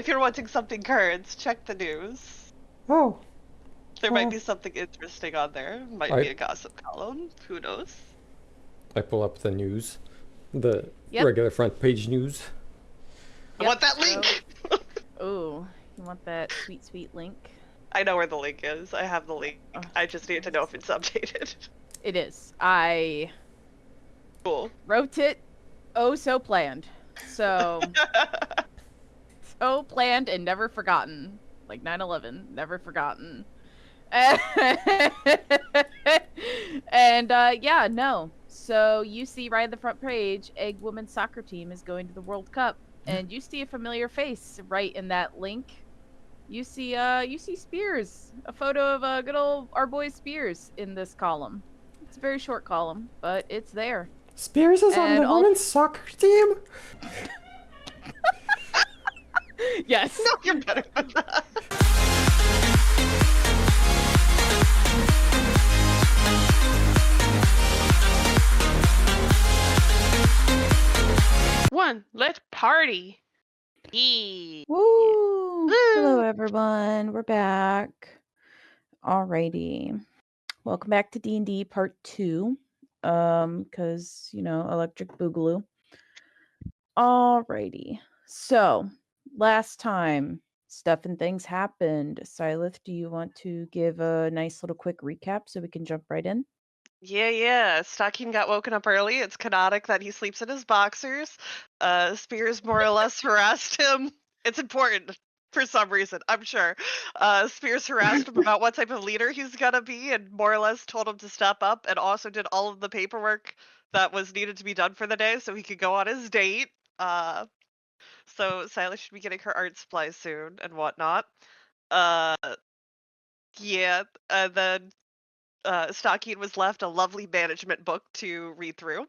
if you're wanting something current, check the news. Oh. There might be something interesting on there. Might be a gossip column. Who knows? I pull up the news. The Yep. regular front page news. I want that link! Oh, you want that sweet, sweet link? I know where the link is. I have the link. I just need to know if it's updated. It is. I wrote it. Oh, so planned. So planned and never forgotten. Like 9/11, never forgotten. And yeah, no. So you see right at the front page, Egg women's soccer team is going to the World Cup, and you see a familiar face right in that link. You see Spears, a photo of good old our boy Spears in this column. It's a very short column, but it's there. Spears is on the women's soccer team? Yes. No, you're better than that. Let's party. Woo! Hello, everyone. We're back. Alrighty. Welcome back to D&D Part 2. Because, Electric Boogaloo. Alrighty. So, last time, stuff and things happened. Silith, do you want to give a nice little quick recap so we can jump right in? Yeah. Stakin got woken up early. It's canonic that he sleeps in his boxers. Spears more or less harassed him. It's important for some reason, I'm sure. Spears harassed him about what type of leader he's gonna be and more or less told him to step up and also did all of the paperwork that was needed to be done for the day so he could go on his date. So Silas should be getting her art supplies soon and whatnot. Yeah, and then Stakin was left a lovely management book to read through.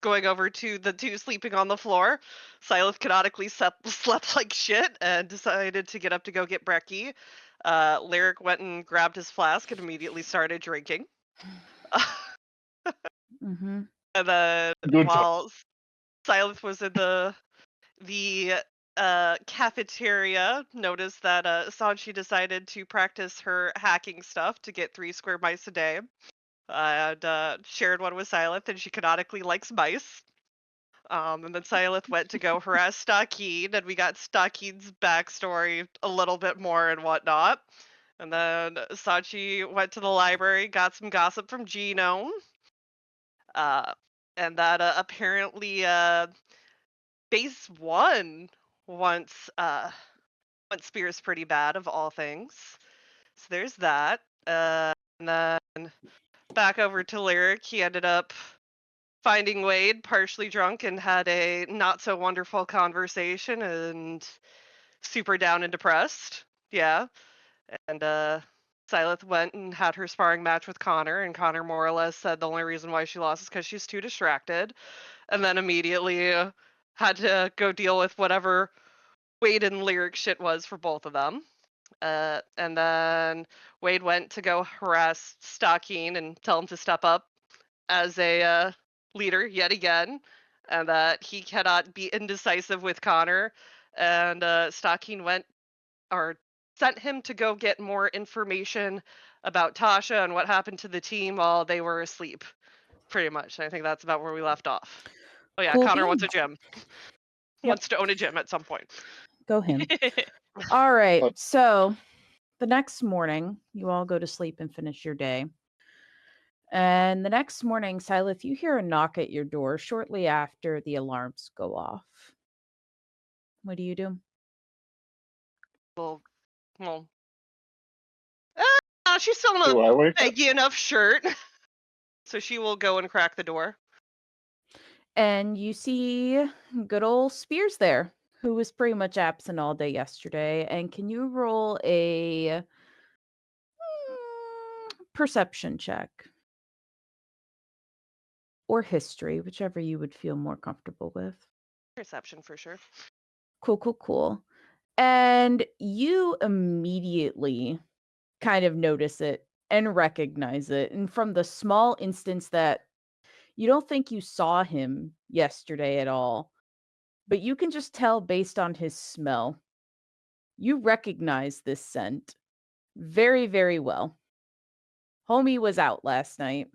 Going over to the two sleeping on the floor, Silas canonically slept like shit and decided to get up to go get brekkie. Lyric went and grabbed his flask and immediately started drinking. Mm-hmm. And then while Silas was in the cafeteria, noticed that Sanchi decided to practice her hacking stuff to get 3 square mice a day. And shared one with Silith, and she canonically likes mice. And then Silith went to go harass Stakin, and we got Stakin's backstory a little bit more and whatnot. And then Sanchi went to the library, got some gossip from Genome. And that apparently Base 1 wants Spears pretty bad, of all things. So there's that. And then back over to Lyric, he ended up finding Wade partially drunk and had a not so wonderful conversation and super down and depressed. Yeah. And Silith went and had her sparring match with Connor, and Connor more or less said the only reason why she lost is because she's too distracted. And then immediately had to go deal with whatever Wade and Lyric shit was for both of them. And then Wade went to go harass Stakin and tell him to step up as a leader yet again, and that he cannot be indecisive with Connor. And Stakin sent him to go get more information about Tasha and what happened to the team while they were asleep, pretty much. And I think that's about where we left off. Oh yeah, cool. Connor wants a gym. Wants to own a gym at some point. Go him. All right, so the next morning, you all go to sleep and finish your day. And the next morning, Silith, you hear a knock at your door shortly after the alarms go off. What do you do? Well, she's still in a baggy enough shirt, so she will go and crack the door. And you see good old Spears there, who was pretty much absent all day yesterday. And can you roll a perception check? Or history, whichever you would feel more comfortable with. Perception for sure. Cool. And you immediately kind of notice it and recognize it. And from the small instance that you don't think you saw him yesterday at all, but you can just tell based on his smell. You recognize this scent very, very well. Homie was out last night.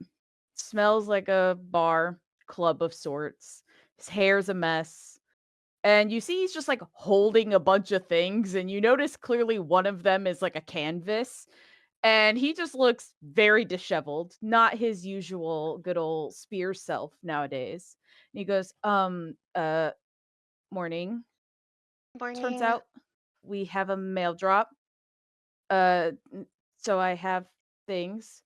Smells like a bar, club of sorts. His hair's a mess. And you see he's just like holding a bunch of things, and you notice clearly one of them is like a canvas. And he just looks very disheveled, not his usual good old spear self nowadays. And he goes, morning. Turns Morning. out we have a mail drop. So I have things.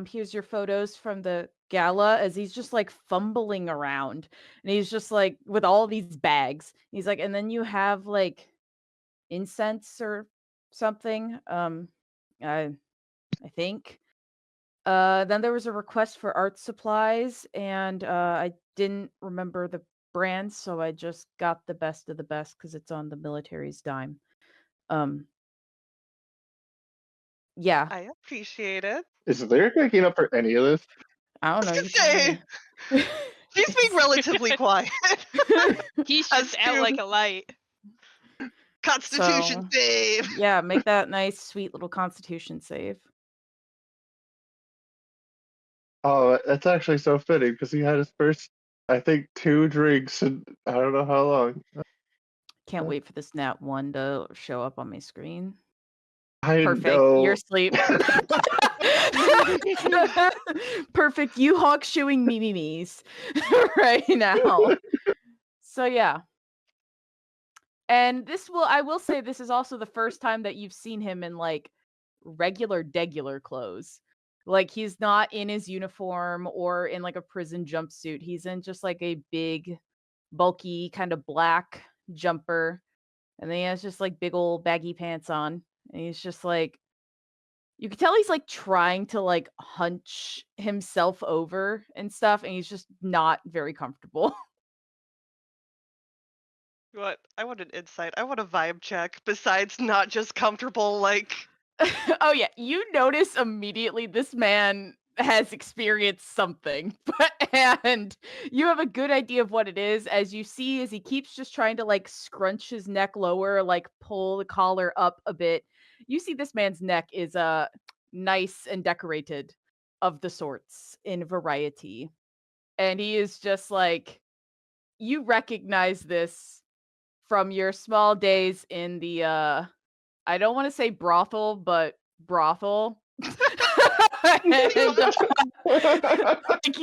Here's your photos from the gala, as he's just like fumbling around, and he's just like with all these bags. He's like, and then you have like incense or something. I think. Then there was a request for art supplies, and I didn't remember the brand, so I just got the best of the best because it's on the military's dime. Um, yeah, I appreciate it. Is Lyric making up for any of this? I don't know. I You was tell gonna say, me. she's being relatively quiet. He's As just out to- like a light. Constitution So- save. Yeah, make that nice, sweet little Constitution save. Oh, that's actually so fitting because he had his first, I think, 2 drinks in I don't know how long. Can't wait for this nat 1 to show up on my screen. I Perfect. know. You're asleep. Perfect. You hawk shooing me's right now. So yeah. And I will say this is also the first time that you've seen him in like degular clothes. Like he's not in his uniform or in like a prison jumpsuit. He's in just like a big, bulky kind of black jumper. And then he has just like big old baggy pants on. And he's just like, you can tell he's like trying to like hunch himself over and stuff. And he's just not very comfortable. What? I want an insight. I want a vibe check. Besides not just comfortable, like Oh yeah, you notice immediately this man has experienced something, and you have a good idea of what it is as you see as he keeps just trying to like scrunch his neck lower, like pull the collar up a bit. You see this man's neck is nice and decorated of the sorts in variety. And he is just like, you recognize this from your small days in the I don't want to say brothel, but brothel. And, like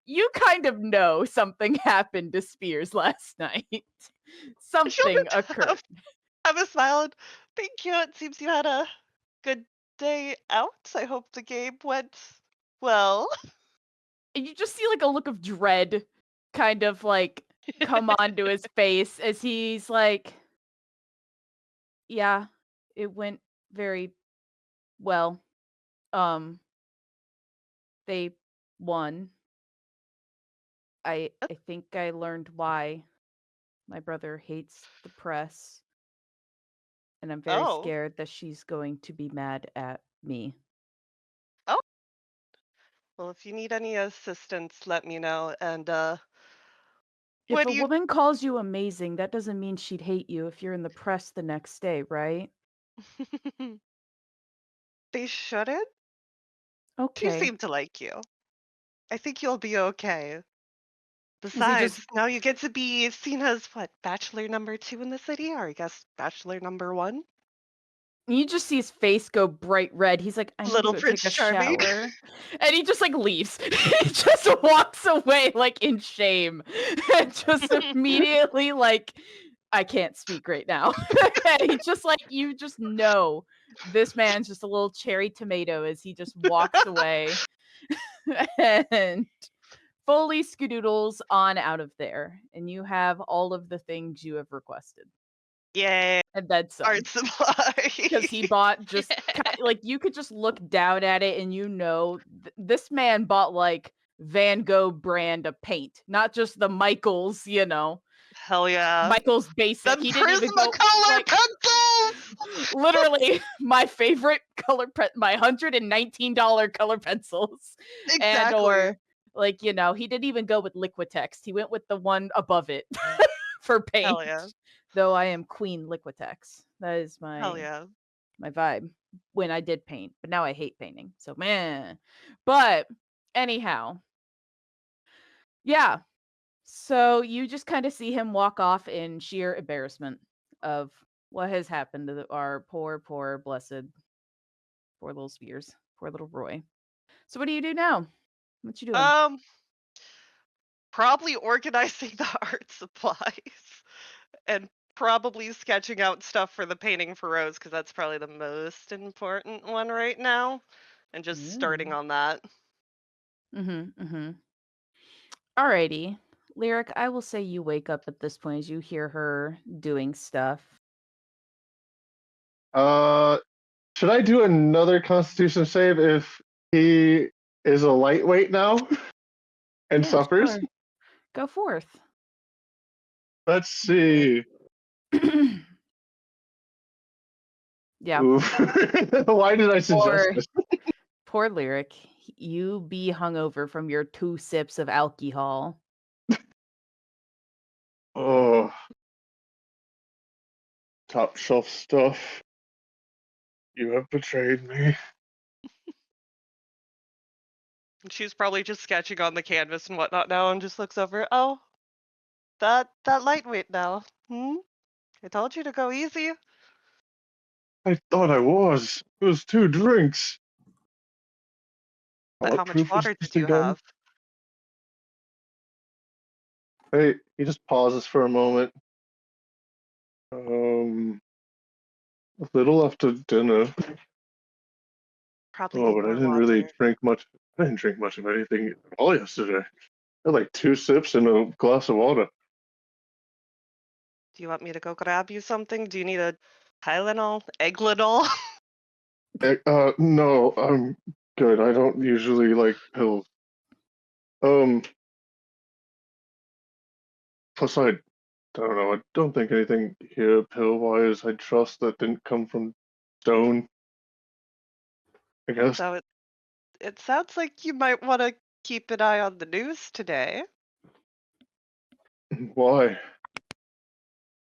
you kind of know something happened to Spears last night. Something occurred. have a smile. And thank you. It seems you had a good day out. I hope the game went well. And you just see like a look of dread kind of like come onto his face as he's like, yeah, it went very well. They won. I think I learned why my brother hates the press. And I'm very Oh. scared that she's going to be mad at me. Well, if you need any assistance, let me know. And If what a do you? woman calls you amazing, that doesn't mean she'd hate you if you're in the press the next day, right? They shouldn't. She Okay. seem to like you. I think you'll be okay. he Besides, just- now you get to be seen as what, bachelor number 2 in the city, or I guess bachelor number 1. You just see his face go bright red. He's like, I need Little to go Prince take a Charming. shower. And he just like leaves. He just walks away like in shame. And just immediately like, I can't speak right now. And he just like, you just know this man's just a little cherry tomato as he just walks away. And fully skedoodles on out of there. And you have all of the things you have requested. Yay, And then some. art supply. Because he bought just like you could just look down at it and you know this man bought like Van Gogh brand of paint, not just the Michaels, Hell yeah. Michael's basic. Them He didn't even go Prismacolor like, pencils! literally my favorite my $119 color pencils, Exactly. and or like he didn't even go with Liquitex. He went with the one above it. for paint. Hell yeah. Though I am Queen Liquitex. That is Hell my yeah. my vibe when I did paint, but now I hate painting. So man. But anyhow, yeah. So you just kind of see him walk off in sheer embarrassment of what has happened to our poor, blessed, poor little Spears, poor little Roy. So what do you do now? What you doing? Probably organizing the art supplies and probably sketching out stuff for the painting for Rose because that's probably the most important one right now, and just starting on that. Alrighty. Lyric, I will say you wake up at this point as you hear her doing stuff. Should I do another Constitution save if he is a lightweight now and Yeah, suffers? sure. Go forth. Let's see. Yeah. Oof. Why did I suggest Poor, this? poor Lyric. You be hungover from your 2 sips of alcohol. Oh, top shelf stuff. You have betrayed me. She's probably just sketching on the canvas and whatnot now, and just looks over. Oh, that lightweight now. I told you to go easy. I thought I was. It was 2 drinks. But What how much proof was water this did you again? have? Hey, he just pauses for a moment. A little after dinner. Probably Oh, need but I more didn't really water. drink much. I didn't drink much of anything at all yesterday. I had like 2 sips and a glass of water. Do you want me to go grab you something? Do you need a Tylenol? Eglinol? No, I'm good. I don't usually like pills. Plus I don't know. I don't think anything here pill-wise I trust that didn't come from Stone. I guess. So it sounds like you might want to keep an eye on the news today. Why?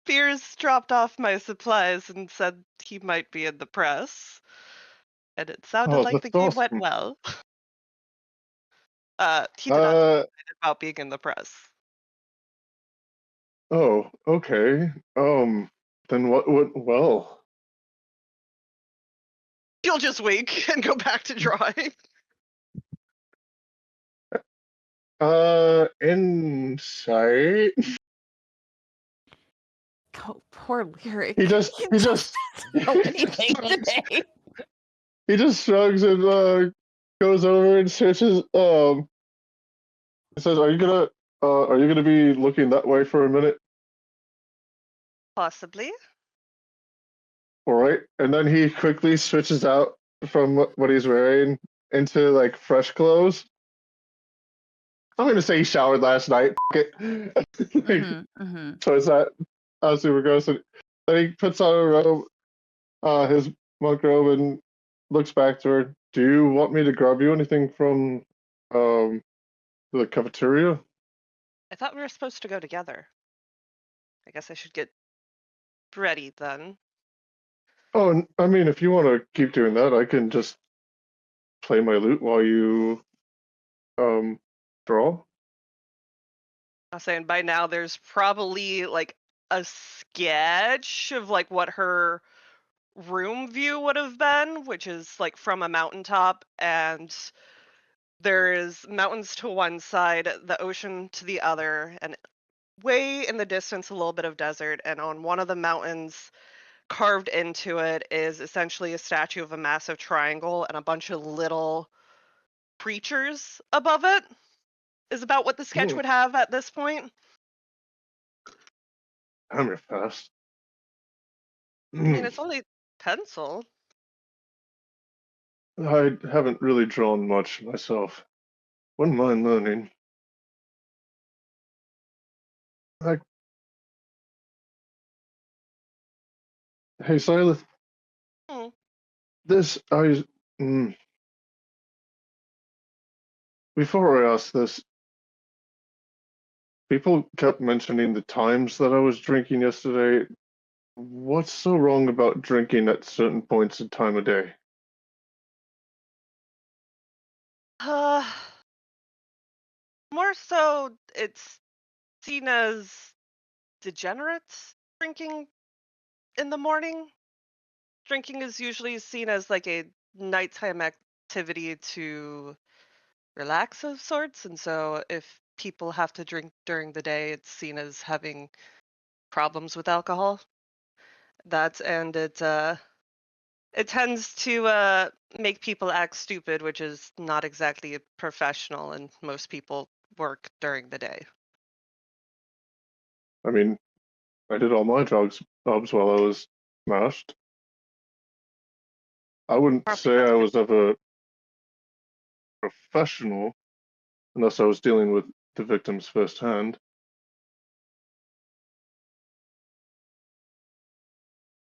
Piers dropped off my supplies and said he might be in the press. And it sounded Oh, like that's the game went awesome. well. He did not tell me about being in the press. Oh, okay. Then what went well? He'll just wink and go back to drawing. Insight. Oh, poor Lyric. He just He just doesn't know anything today. he just shrugs and goes over and searches. He says, are you gonna be looking that way for a minute?" Possibly. All right, and then he quickly switches out from what he's wearing into like fresh clothes. I'm gonna say he showered last night. F- it. So is that super gross? And then he puts on a robe, his monk robe, and looks back to her. Do you want me to grab you anything from the cafeteria? I thought we were supposed to go together. I guess I should get ready then. Oh, I mean, if you want to keep doing that, I can just play my lute while you draw. I was saying by now there's probably like a sketch of like what her room view would have been, which is like from a mountaintop, and there is mountains to one side, the ocean to the other, and way in the distance a little bit of desert. And on one of the mountains, carved into it, is essentially a statue of a massive triangle and a bunch of little creatures above it. Is about what the sketch Hmm, would have at this point. damn, you're fast. I mean, it's only pencil. I haven't really drawn much myself. Wouldn't mind learning. I... Hey, Silas, Hmm. this I. Mm, before I ask this, People kept mentioning the times that I was drinking yesterday. What's so wrong about drinking at certain points in time of day? Uh, More so, it's seen as degenerates drinking in the morning. Drinking is usually seen as like a nighttime activity to relax of sorts, and so if people have to drink during the day, it's seen as having problems with alcohol. It tends to make people act stupid, which is not exactly professional, and most people work during the day. I mean, I did all my jobs while I was smashed. I wouldn't Probably say not I good. was ever professional unless I was dealing with the victims firsthand.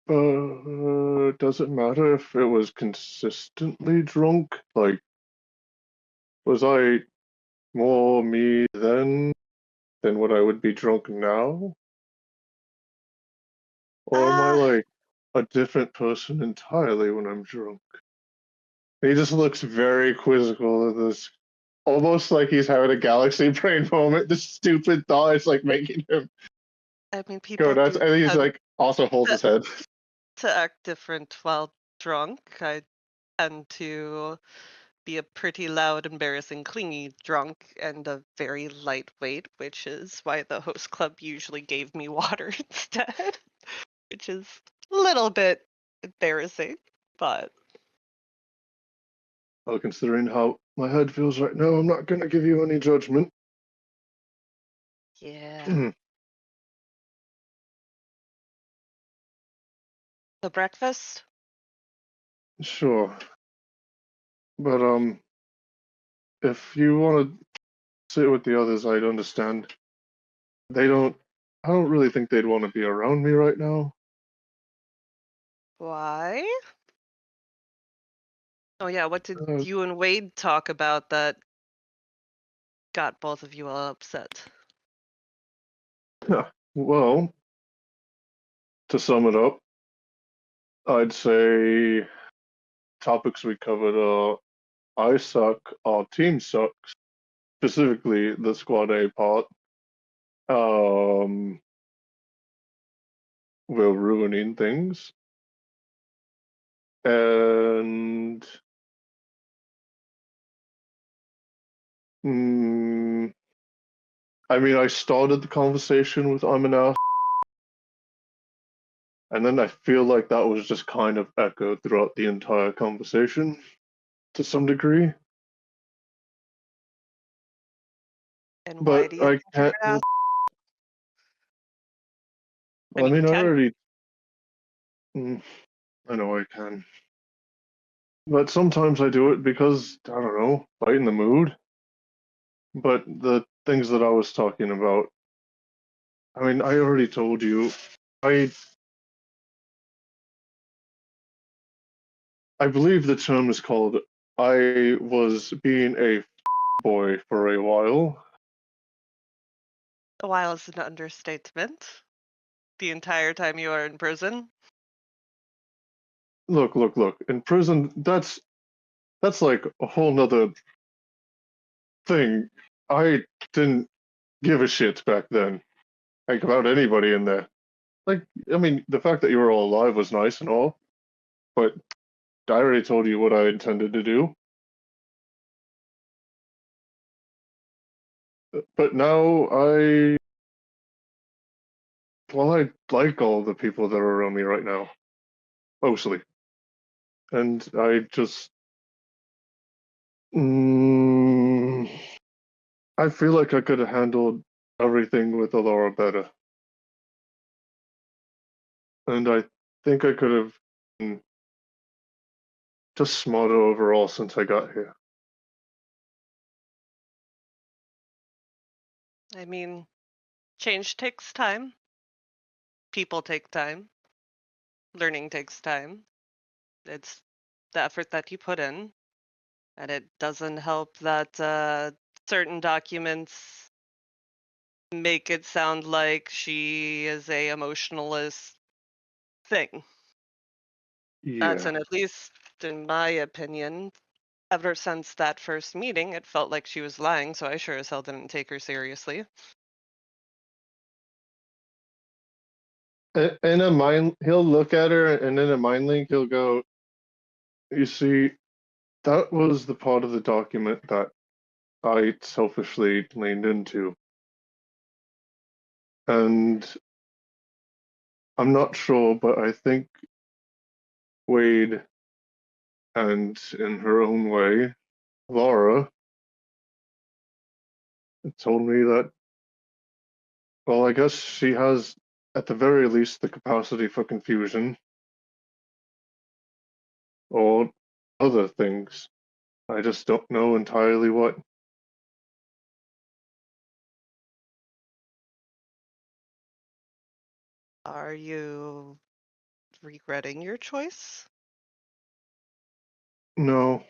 Does it matter if it was consistently drunk? Like, was I more me then than what I would be drunk now? Or am I Ah, like a different person entirely when I'm drunk? He just looks very quizzical at this, almost like he's having a galaxy brain moment. This stupid thought is like making him I mean, go people nuts. do And he's tend like also holds to, his head. to act different while drunk. I tend to be a pretty loud, embarrassing, clingy drunk and a very lightweight, which is why the host club usually gave me water instead, which is a little bit embarrassing, but Well, considering how my head feels right now, I'm not gonna give you any judgment. yeah. The breakfast? Sure, but if you want to sit with the others, I'd understand. They don't. I don't really think they'd want to be around me right now. Why? Oh yeah, what did Uh, you and Wade talk about that got both of you all upset? well, to sum it up, I'd say topics we covered are I suck, our team sucks, specifically the squad A part. Um, we're ruining things, and mm, I mean, I started the conversation with I'm an ass, and then I feel like that was just kind of echoed throughout the entire conversation to some degree. And why But do you I think you're can't. an ass? I I mean, you mean, I can. already. mm, I know I can. But sometimes I do it because, I don't know, lighten the mood. But the things that I was talking about, I mean, I already told you, I I believe the term is called I was being a boy for a while. A while is an understatement. The entire time you are in prison. Look. In prison, that's like a whole nother thing. I didn't give a shit back then, like about anybody in there. Like, I mean, the fact that you were all alive was nice and all, but I already told you what I intended to do. But now well, I like all the people that are around me right now, mostly. And mm, I feel like I could have handled everything with Alora better. And I think I could have been just smarter overall since I got here. I mean, change takes time. People take time. Learning takes time. It's the effort that you put in. And it doesn't help that certain documents make it sound like she is a emotionalist thing. That's Yeah. an, at least in my opinion, ever since that first meeting, it felt like she was lying, so I sure as hell didn't take her seriously. In a mind, he'll look at her, and in a mind link, he'll go, "You see, that was the part of the document that I selfishly leaned into, and I'm not sure, but I think Wade, and in her own way, Laura, told me that, well, I guess she has, at the very least, the capacity for confusion or other things. I just don't know entirely what." Are you regretting your choice? No,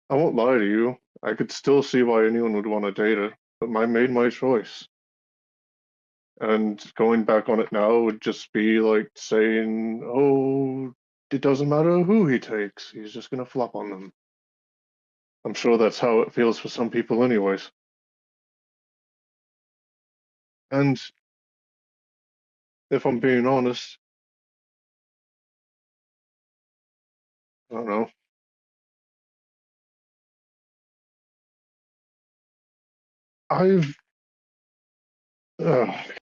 I won't lie to you. I could still see why anyone would want to date her, but I made my choice. And going back on it now would just be like saying, "Oh, it doesn't matter who he takes, he's just gonna flop on them." I'm sure that's how it feels for some people, anyways. And if I'm being honest, I don't know. I've.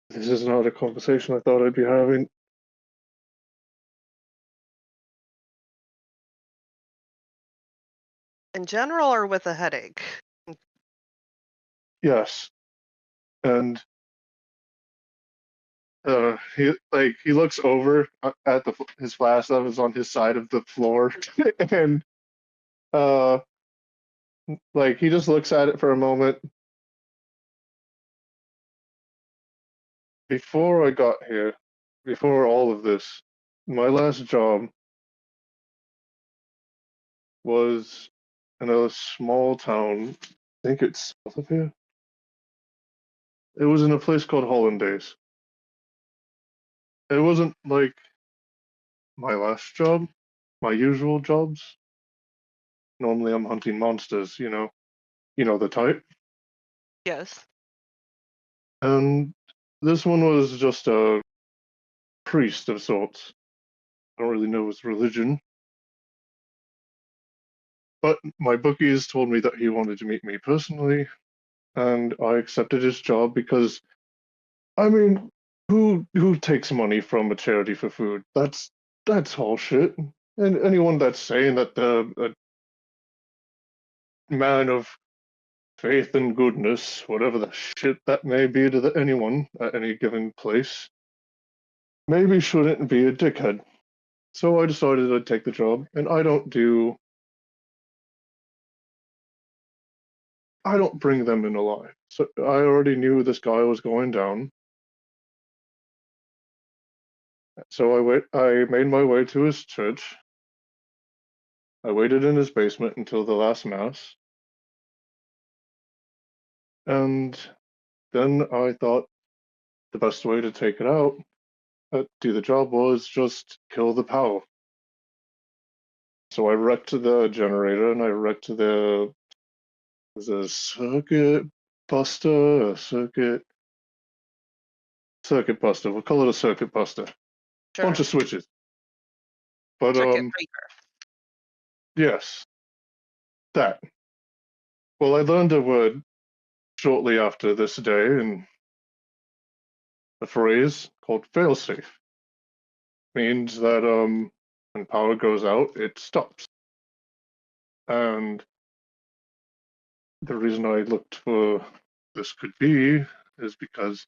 This is not a conversation I thought I'd be having. In general, or with a headache? Yes. And he looks over at his flask that was on his side of the floor, and uh like he just looks at it for a moment. Before I got here, before all of this, my last job was in a small town. I think it's south of here. It was in a place called Hollandaise. It wasn't like my last job, my usual jobs. Normally I'm hunting monsters, you know the type. Yes. And this one was just a priest of sorts. I don't really know his religion, but my bookies told me that he wanted to meet me personally, and I accepted his job because, I mean, who takes money from a charity for food? That's bullshit. And anyone that's saying that a man of faith and goodness, whatever the shit that may be to anyone at any given place, maybe shouldn't be a dickhead. So I decided I'd take the job, and I don't bring them in alive. So I already knew this guy was going down. So I made my way to his church. I waited in his basement until the last mass, and then I thought the best way to take it out, do the job, was just kill the power. So I wrecked the generator, and I wrecked the circuit buster, circuit buster. We'll call it a circuit buster. Sure. Bunch of switches. But Circuit breaker. yes, that. Well, I learned a word shortly after this day, and a phrase called failsafe. Means that when power goes out, it stops. And the reason I looked for this could be is because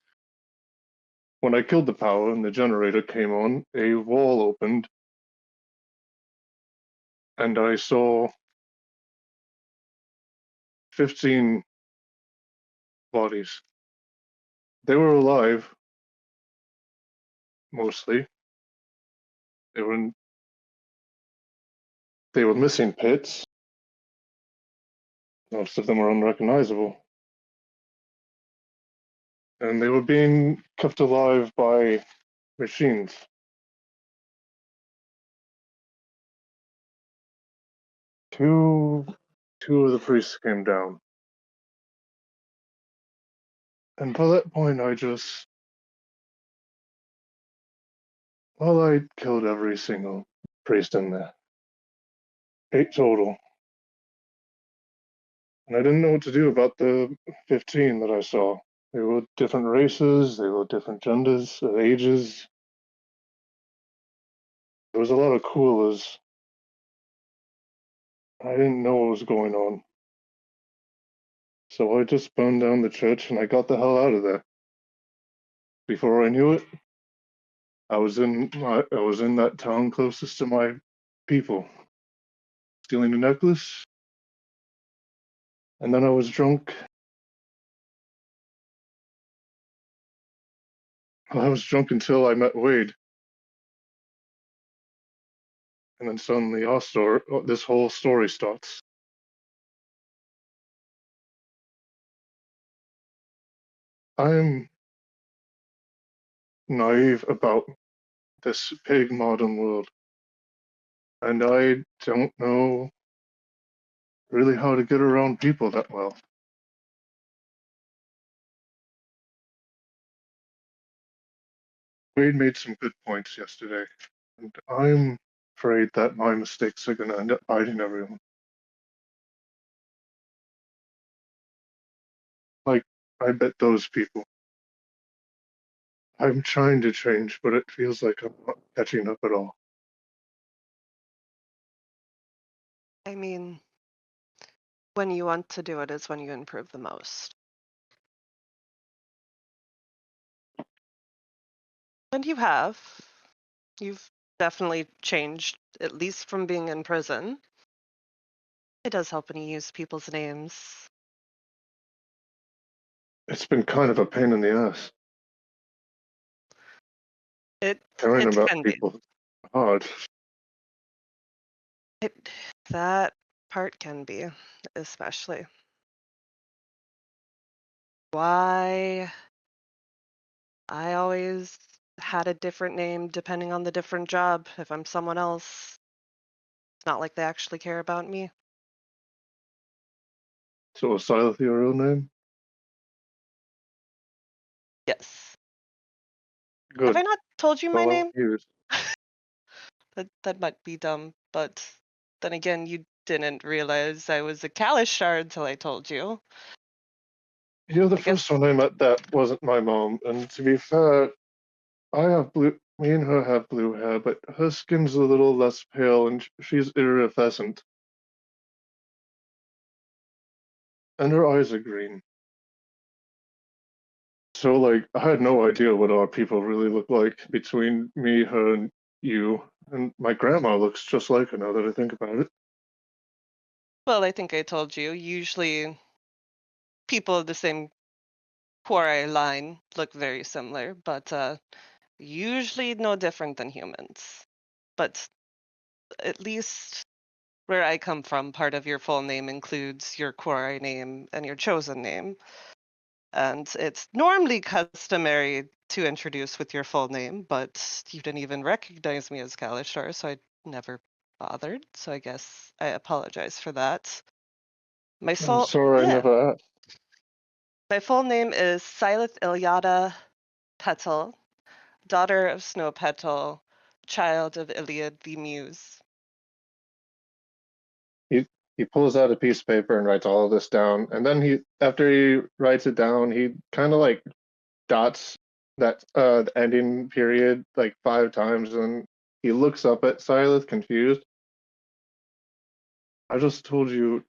when I killed the power and the generator came on, a wall opened, and I saw 15 bodies. They were alive, mostly. They were they were missing pits. Most of them were unrecognizable. and they were being kept alive by machines. Two of the priests came down. And by that point, I killed every single priest in there. 8 total. And I didn't know what to do about the 15 that I saw. They were different races, they were different genders, ages. There was a lot of coolers. I didn't know what was going on. So I just burned down the church and I got the hell out of there. Before I knew it, I was in that town closest to my people, stealing a necklace, and then I was drunk. I was drunk until I met Wade, and then suddenly this whole story starts. I'm naive about this big modern world, and I don't know really how to get around people that well. Wade made some good points yesterday, and I'm afraid that my mistakes are going to end up biting everyone. Like, I bet those people. I'm trying to change, but it feels like I'm not catching up at all. I mean, when you want to do it is when you improve the most. And you have. You've definitely changed, at least from being in prison. It does help when you use people's names. It's been kind of a pain in the ass. It Caring about can be. people hard. That part can be, especially. Why I always had a different name depending on the different job. If I'm someone else, it's not like they actually care about me. So was Silas your real name? Yes. Good. Have I not told you my All I name? used. That might be dumb, but then again, you didn't realize I was a Kalishar until I told you. You're the I guess, first one I met that wasn't my mom, and to be fair, me and her have blue hair, but her skin's a little less pale and she's iridescent. And her eyes are green. So, like, I had no idea what our people really look like between me, her, and you. And my grandma looks just like her now that I think about it. well, I think I told you, usually people of the same quarry line look very similar, but usually no different than humans. But at least where I come from, part of your full name includes your quarry name and your chosen name. And it's normally customary to introduce with your full name, but you didn't even recognize me as Kalishar, so I never bothered. So I guess I apologize for that. My I'm soul, sorry I yeah, never asked. my full name is Silith Ilyada Petal, daughter of Snow Petal, child of Iliad the Muse. He pulls out a piece of paper and writes all of this down, and then after he writes it down, he kind of like dots that the ending period like 5 times, and he looks up at Silas confused. I just told you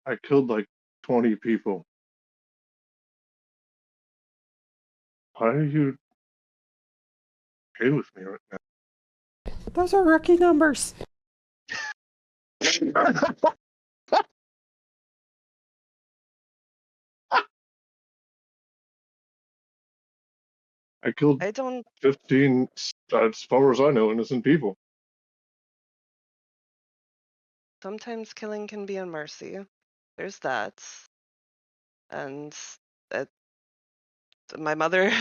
I killed like 20 people. Why are you okay with me right Those are rookie numbers. now? I killed I don't 15, as far as I know, innocent people. Sometimes killing can be a mercy. There's that. And it, my mother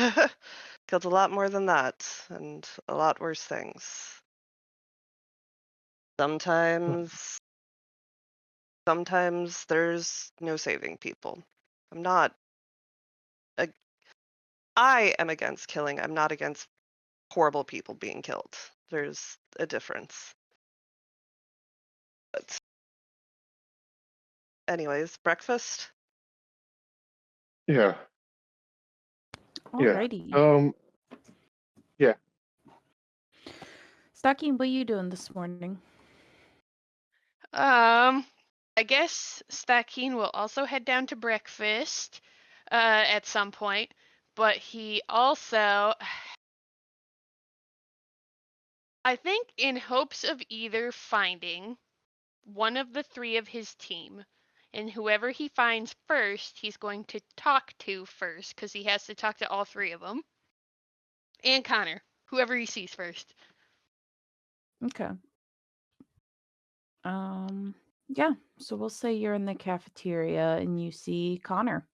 killed a lot more than that, and a lot worse things. Sometimes there's no saving people. I'm not. I am against killing. I'm not against horrible people being killed. There's a difference. But anyways, breakfast. Yeah. Alrighty. Yeah. Stakin, what are you doing this morning? I guess Stakin will also head down to breakfast at some point, but he also, I think, in hopes of either finding one of the three of his team, and whoever he finds first, he's going to talk to first, because he has to talk to all three of them, and Connor, whoever he sees first. Okay. Yeah. So we'll say you're in the cafeteria and you see Connor.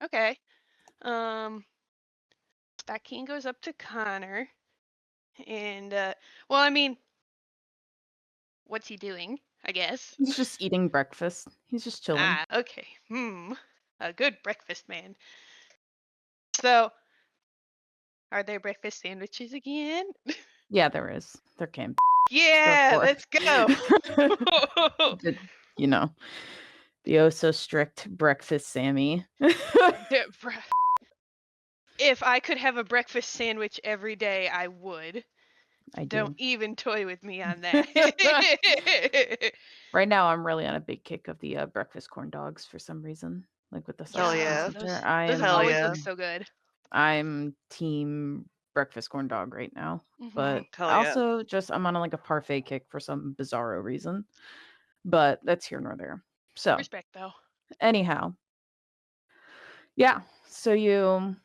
Okay. Stakin goes up to Connor, and well, I mean, what's he doing? I guess. He's just eating breakfast. He's just chilling. Ah, okay. A good breakfast man. So, are there breakfast sandwiches again? Yeah, there is. There can. Yeah, for. let's go. The, you know, the oh so strict breakfast Sammy. If I could have a breakfast sandwich every day, I would. I Don't do. even toy with me on that. Right now, I'm really on a big kick of the breakfast corn dogs for some reason. Like with the Hell sausage yeah. and center. Those Hell always yeah. look so good. I'm team breakfast corn dog right now. But Hell yeah. also just I'm on like a parfait kick for some bizarro reason. But that's here nor there. So Respect, though. anyhow. Yeah. So you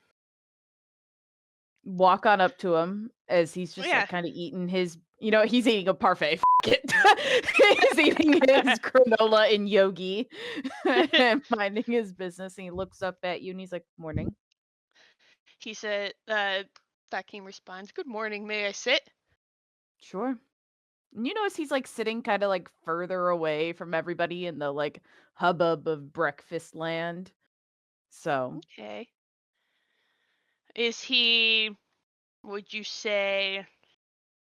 walk on up to him as he's just like kind of eating his, he's eating a parfait. He's eating his granola and yogi and minding his business. And he looks up at you and he's like, "Morning." He said, Stakin responds, "Good morning, may I sit?" Sure. And you notice he's like sitting kind of like further away from everybody in the like hubbub of breakfast land. So Okay. Is he, would you say,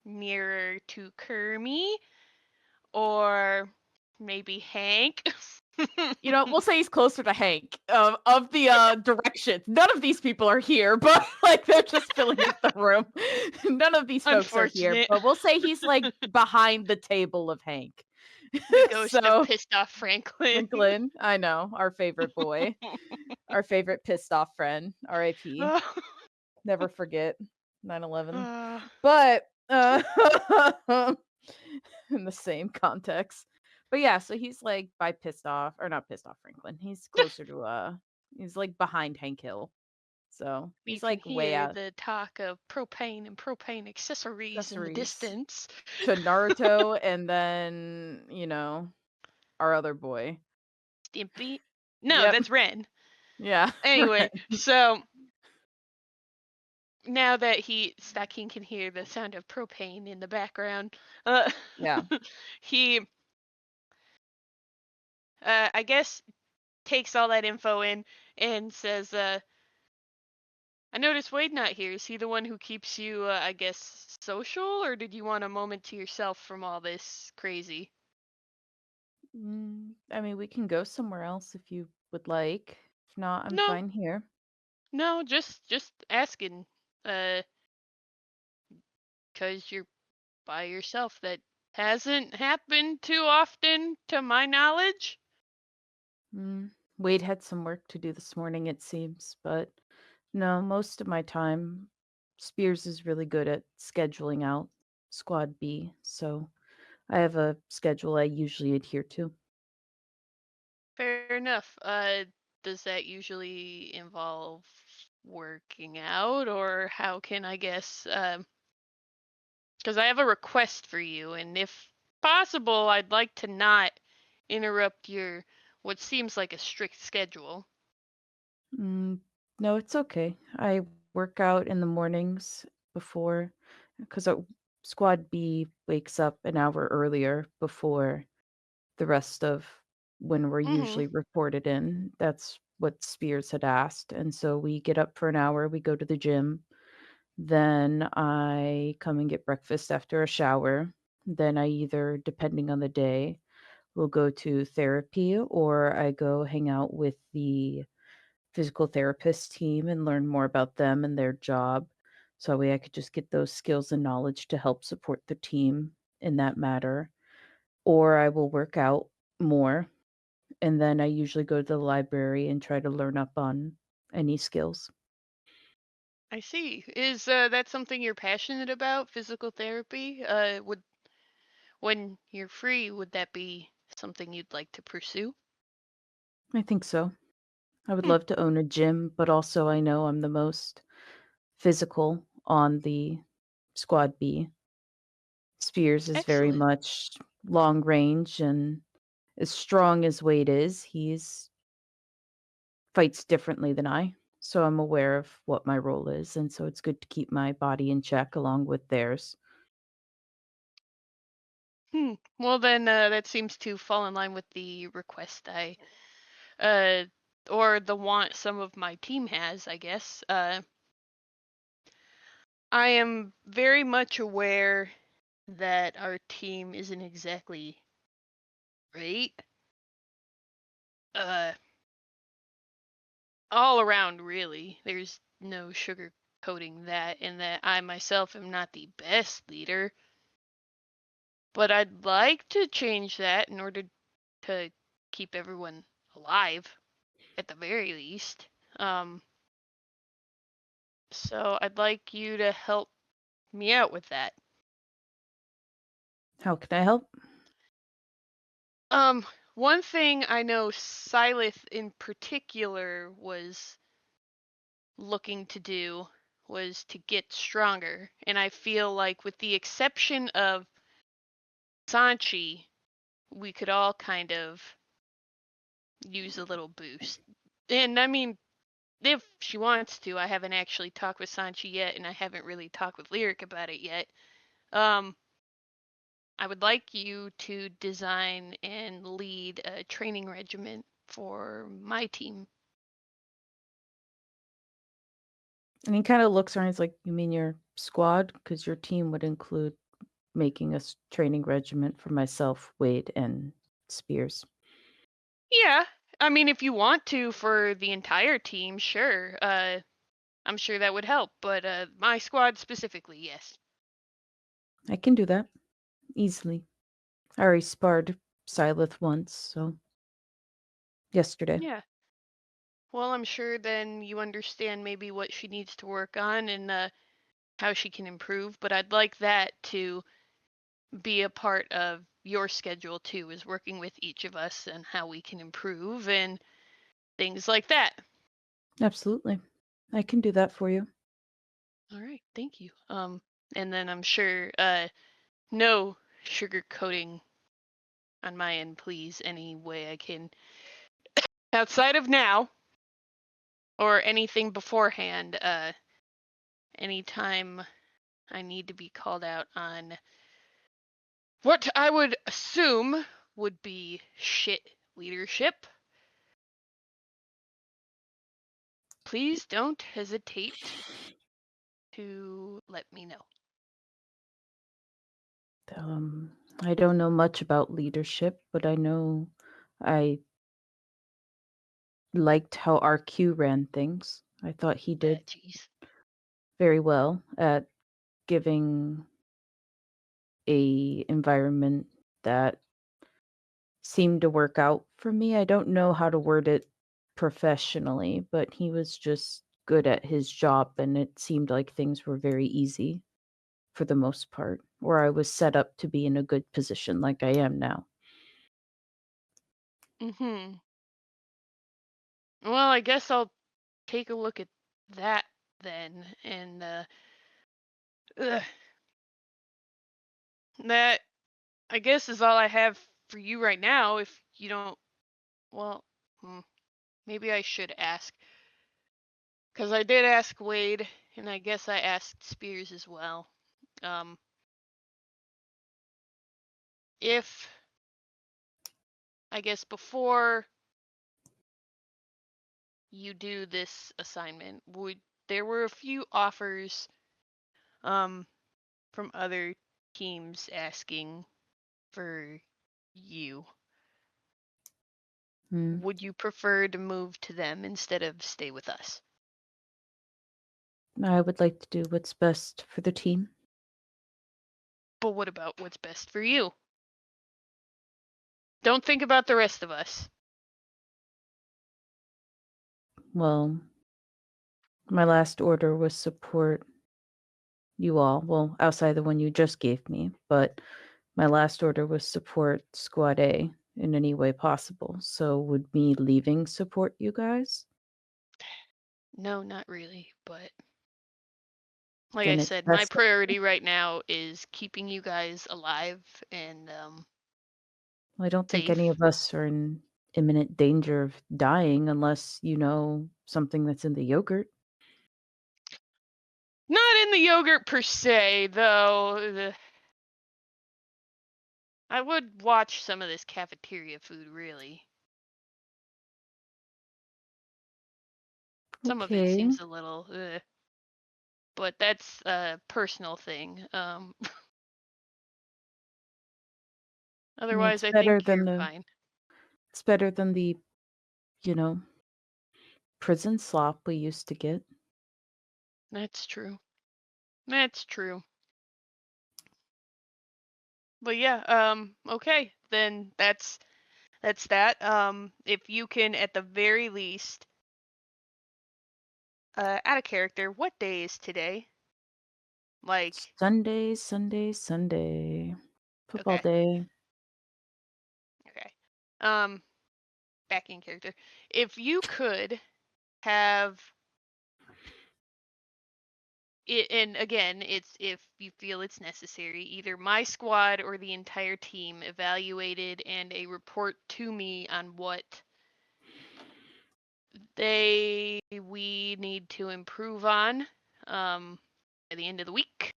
nearer to Kermie or maybe Hank? we'll say he's closer to Hank of the directions. None of these people are here, but like they're just filling up the room. None of these folks are here, Unfortunate. but we'll say he's like behind the table of Hank. The ghost of pissed off Franklin. Franklin, I know, our favorite boy, our favorite pissed off friend, R.I.P. Never forget 9/11. But in the same context. But yeah, so he's like by pissed off, or not pissed off Franklin. He's closer to he's like behind Hank Hill. So he's like way out the talk of propane and propane accessories in the distance. to Naruto and then, our other boy. Stimpy? No, that's Ren. Yeah. Anyway, so now that Stakin can hear the sound of propane in the background, yeah, he, I guess, takes all that info in and says, I noticed Wade not here. Is he the one who keeps you, I guess, social, or did you want a moment to yourself from all this crazy? I mean, we can go somewhere else if you would like. If not, I'm No. fine here. No, just asking. Because you're by yourself. That hasn't happened too often, to my knowledge. Wade had some work to do this morning, it seems, but no, most of my time, Spears is really good at scheduling out Squad B, so I have a schedule I usually adhere to. Fair enough. Does that usually involve working out, or how can I guess? Because I have a request for you, and if possible, I'd like to not interrupt your what seems like a strict schedule. No, it's okay. I work out in the mornings before, because Squad B wakes up an hour earlier before the rest of when we're Mm-hmm. usually reported in. That's what Spears had asked. And so we get up for an hour, we go to the gym. Then I come and get breakfast after a shower. Then I either, depending on the day, will go to therapy or I go hang out with the physical therapist team and learn more about them and their job. So that way I could just get those skills and knowledge to help support the team in that matter. Or I will work out more. And then I usually go to the library and try to learn up on any skills. I see. Is that something you're passionate about, physical therapy? Would when you're free, would that be something you'd like to pursue? I think so. I would Hmm, love to own a gym, but also I know I'm the most physical on the Squad B. Spears is very excellent. much long range and as strong as Wade is, he's fights differently than I. So I'm aware of what my role is, and so it's good to keep my body in check along with theirs. Hmm. Well, then that seems to fall in line with the request uh, or the want some of my team has, I guess. I am very much aware that our team isn't exactly great. Uh, all around, really. There's no sugarcoating that, and that I myself am not the best leader. But I'd like to change that in order to keep everyone alive, at the very least. Um, so I'd like you to help me out with that. How can I help? Um, one thing I know Silith in particular was looking to do was to get stronger, and I feel like with the exception of Sanchi, we could all kind of use a little boost. And I mean, if she wants to, I haven't actually talked with Sanchi yet, and I haven't really talked with Lyric about it yet. Um, I would like you to design and lead a training regimen for my team. And he kind of looks around. He's like, "You mean your squad? Because your team would include making a training regiment for myself, Wade, and Spears." Yeah, I mean, if you want to for the entire team, sure. I'm sure that would help, but my squad specifically, yes. I can do that easily. I already sparred Silith once, so yesterday. Yeah. Well, I'm sure then you understand maybe what she needs to work on and how she can improve, but I'd like that to be a part of your schedule too, is working with each of us and how we can improve and things like that. Absolutely. I can do that for you. All right, thank you. And then I'm sure no sugarcoating on my end, please, any way I can. Outside of now or anything beforehand, anytime I need to be called out on what I would assume would be shit leadership, please don't hesitate to let me know. I don't know much about leadership, but I know I liked how RQ ran things. I thought he did Jeez. very well at giving a environment that seemed to work out for me. I don't know how to word it professionally, but he was just good at his job and it seemed like things were very easy for the most part, or I was set up to be in a good position like I am now. Mhm. Well, I guess I'll take a look at that then, and ugh, that I guess is all I have for you right now. If you don't, well, hmm, maybe I should ask. because I did ask Wade, and I guess I asked Spears as well. If I guess before you do this assignment, there were a few offers from other teams asking for you. Hmm. Would you prefer to move to them instead of stay with us? I would like to do what's best for the team. But what about what's best for you? Don't think about the rest of us. Well, my last order was support you all. Well, outside the one you just gave me, but my last order was support Squad A in any way possible. So would me leaving support you guys? No, not really, but like I Then it's said, my best. priority right now is keeping you guys alive and I don't think any safe. of us are in imminent danger of dying unless you know something that's in the yogurt. Not in the yogurt per se, though. I would watch some of this cafeteria food, really. Some of it Okay. seems a little, but that's a personal thing. Otherwise, I think you're fine. It's better than the, you know, prison slop we used to get. That's true. That's true. But yeah, okay, then that's that. If you can, at the very least, out of character, what day is today? Like, Sunday. Football okay, day. okay. Um, Back in character. If you could have it, and again, it's if you feel it's necessary, either my squad or the entire team evaluated and a report to me on what we need to improve on by the end of the week.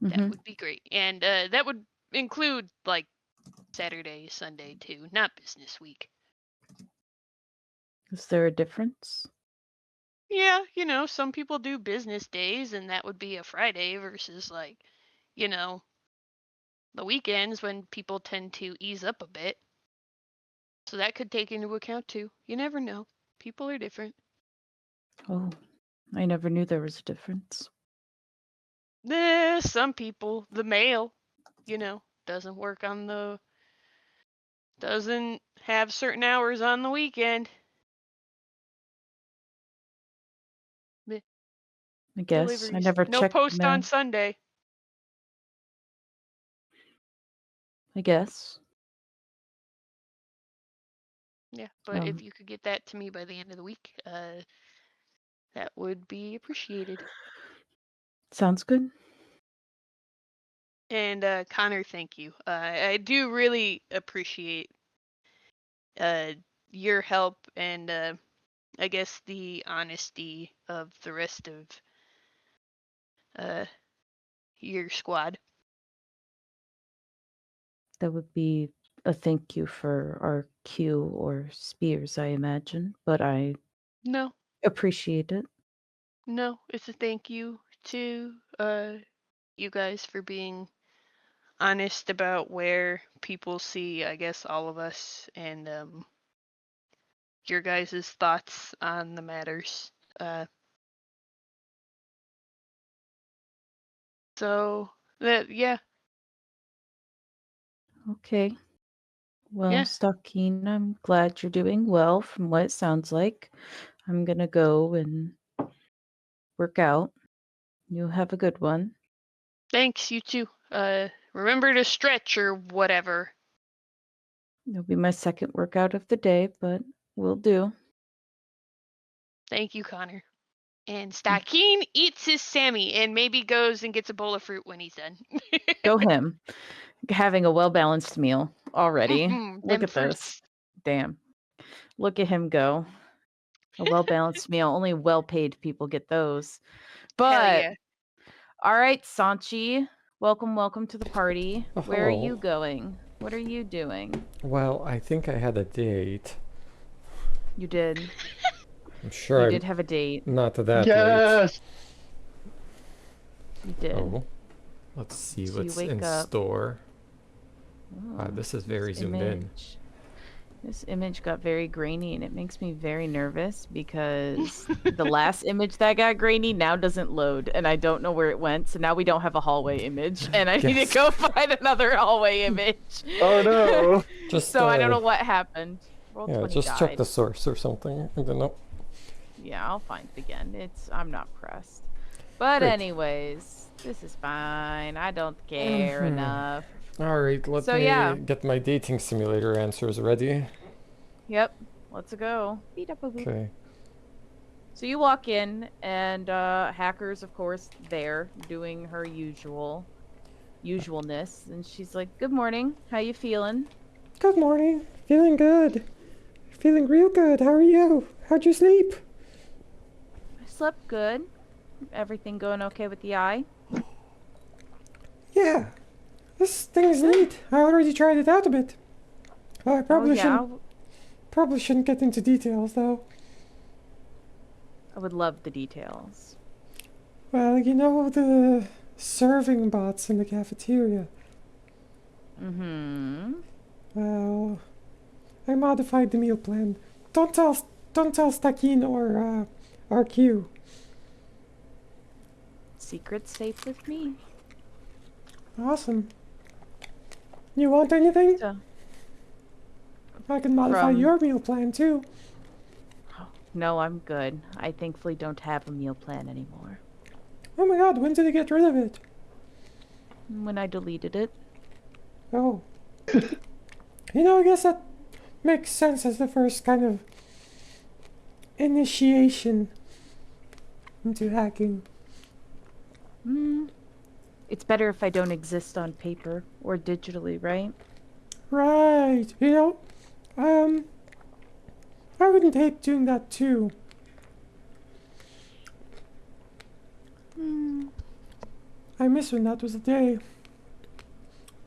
That Hmm. would be great. And that would include like Saturday, Sunday too, not business week. Is there a difference? Yeah, some people do business days and that would be a Friday versus like, you know, the weekends when people tend to ease up a bit. So that could take into account too. You never know. People are different. Oh, I never knew there was a difference. Some people, the male, doesn't work doesn't have certain hours on the weekend. I guess I Deliveries. never No checked the post on mail. Sunday. I guess. Yeah, but if Um, you could get that to me by the end of the week, that would be appreciated. sounds good. And Connor, thank you. I do really appreciate uh, your help and I guess the honesty of the rest of uh, your squad. That would be a thank you for our Q or Spears, I imagine, but I No, appreciate it. no, it's a thank you to you guys for being honest about where people see, I guess, all of us and your guys' thoughts on the matters. So that, yeah, Okay. Well, yeah. Stakin, I'm glad you're doing well from what it sounds like. I'm gonna go and work out. You have a good one. Thanks, you too. Remember to stretch or whatever. It'll be my second workout of the day, but will do. Thank you, Connor. And Stakin eats his Sammy and maybe goes and gets a bowl of fruit when he's done. Go him. Having a well balanced meal already. Look Them at this. fruits. Damn. Look at him go. A well-balanced meal. Only well-paid people get those. Hell But yeah. all right, Sanchi, welcome to the party. Oh, Where are hello. you going? What are you doing? Well, I think I had a date. You did. I'm sure You I'm did have a date. not that late. Yes. You did. Oh, let's see So you what's wake in up. store. Wow, Oh, this is very zoomed in. image. This image got very grainy and it makes me very nervous because the last image that got grainy now doesn't load and I don't know where it went. So now we don't have a hallway image and I need Yes. to go find another hallway image. Oh no. Just So I don't know what happened. Roll Yeah, 20 just died. check the source or something. I don't know. Yeah, I'll find it again. I'm not pressed. But Great. anyways, this is fine. I don't care Mhm. enough. All right, let So, me yeah. get my dating simulator answers ready. Yep, let's go. Beep-da-boop-boop. Okay. So you walk in, and Hacker's, of course, there doing her usualness, and she's like, "Good morning. How you feeling?" Good morning. Feeling good. Feeling real good. How are you? How'd you sleep? I slept good. Everything going okay with the eye? Yeah. This thing is neat. I already tried it out a bit. I Oh yeah, probably shouldn't get into details though. I would love the details. Well, you know the serving bots in the cafeteria. Mm-hmm. Well, I modified the meal plan. Don't tell Stakin or RQ. Secret's safe with me. Awesome. You want anything? So, I can modify From- your meal plan too. no, I'm good. I thankfully don't have a meal plan anymore. Oh my god, when did they get rid of it? When I deleted it. Oh. You know, I guess that makes sense as the first kind of initiation into hacking. It's better if I don't exist on paper or digitally, right? Right. You know, I wouldn't hate doing that too. I miss when that was a day.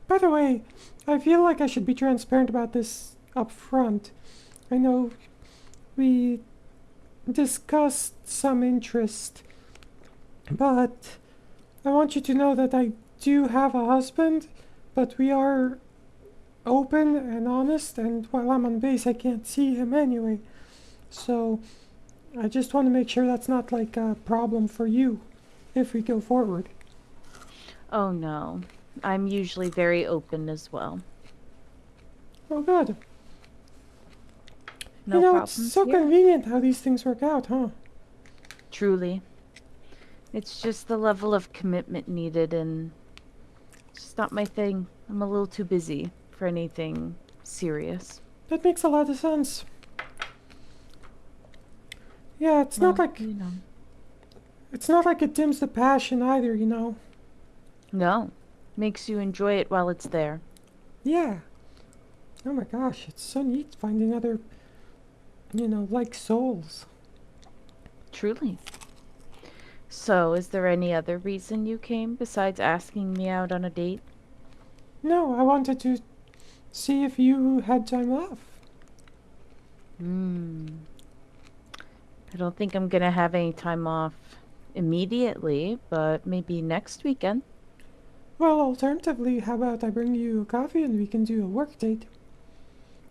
By the way, I feel like I should be transparent about this up front. I know we discussed some interest, but I want you to know that I do have a husband, but we are open and honest, and while I'm on base, I can't see him anyway. So I just want to make sure that's not like a problem for you if we go forward. Oh no. I'm usually very open as well. Oh, good. No you know, problems it's so here. convenient how these things work out, huh? Truly. It's just the level of commitment needed and it's just not my thing. I'm a little too busy for anything serious. That makes a lot of sense. Yeah, it's not Well, like you know. it's not like it dims the passion either, you know. No. Makes you enjoy it while it's there. Yeah. Oh my gosh, it's so neat finding other, like souls. Truly. So, is there any other reason you came besides asking me out on a date? No, I wanted to see if you had time off. I don't think I'm gonna have any time off immediately, but maybe next weekend. Well, alternatively, how about I bring you a coffee and we can do a work date?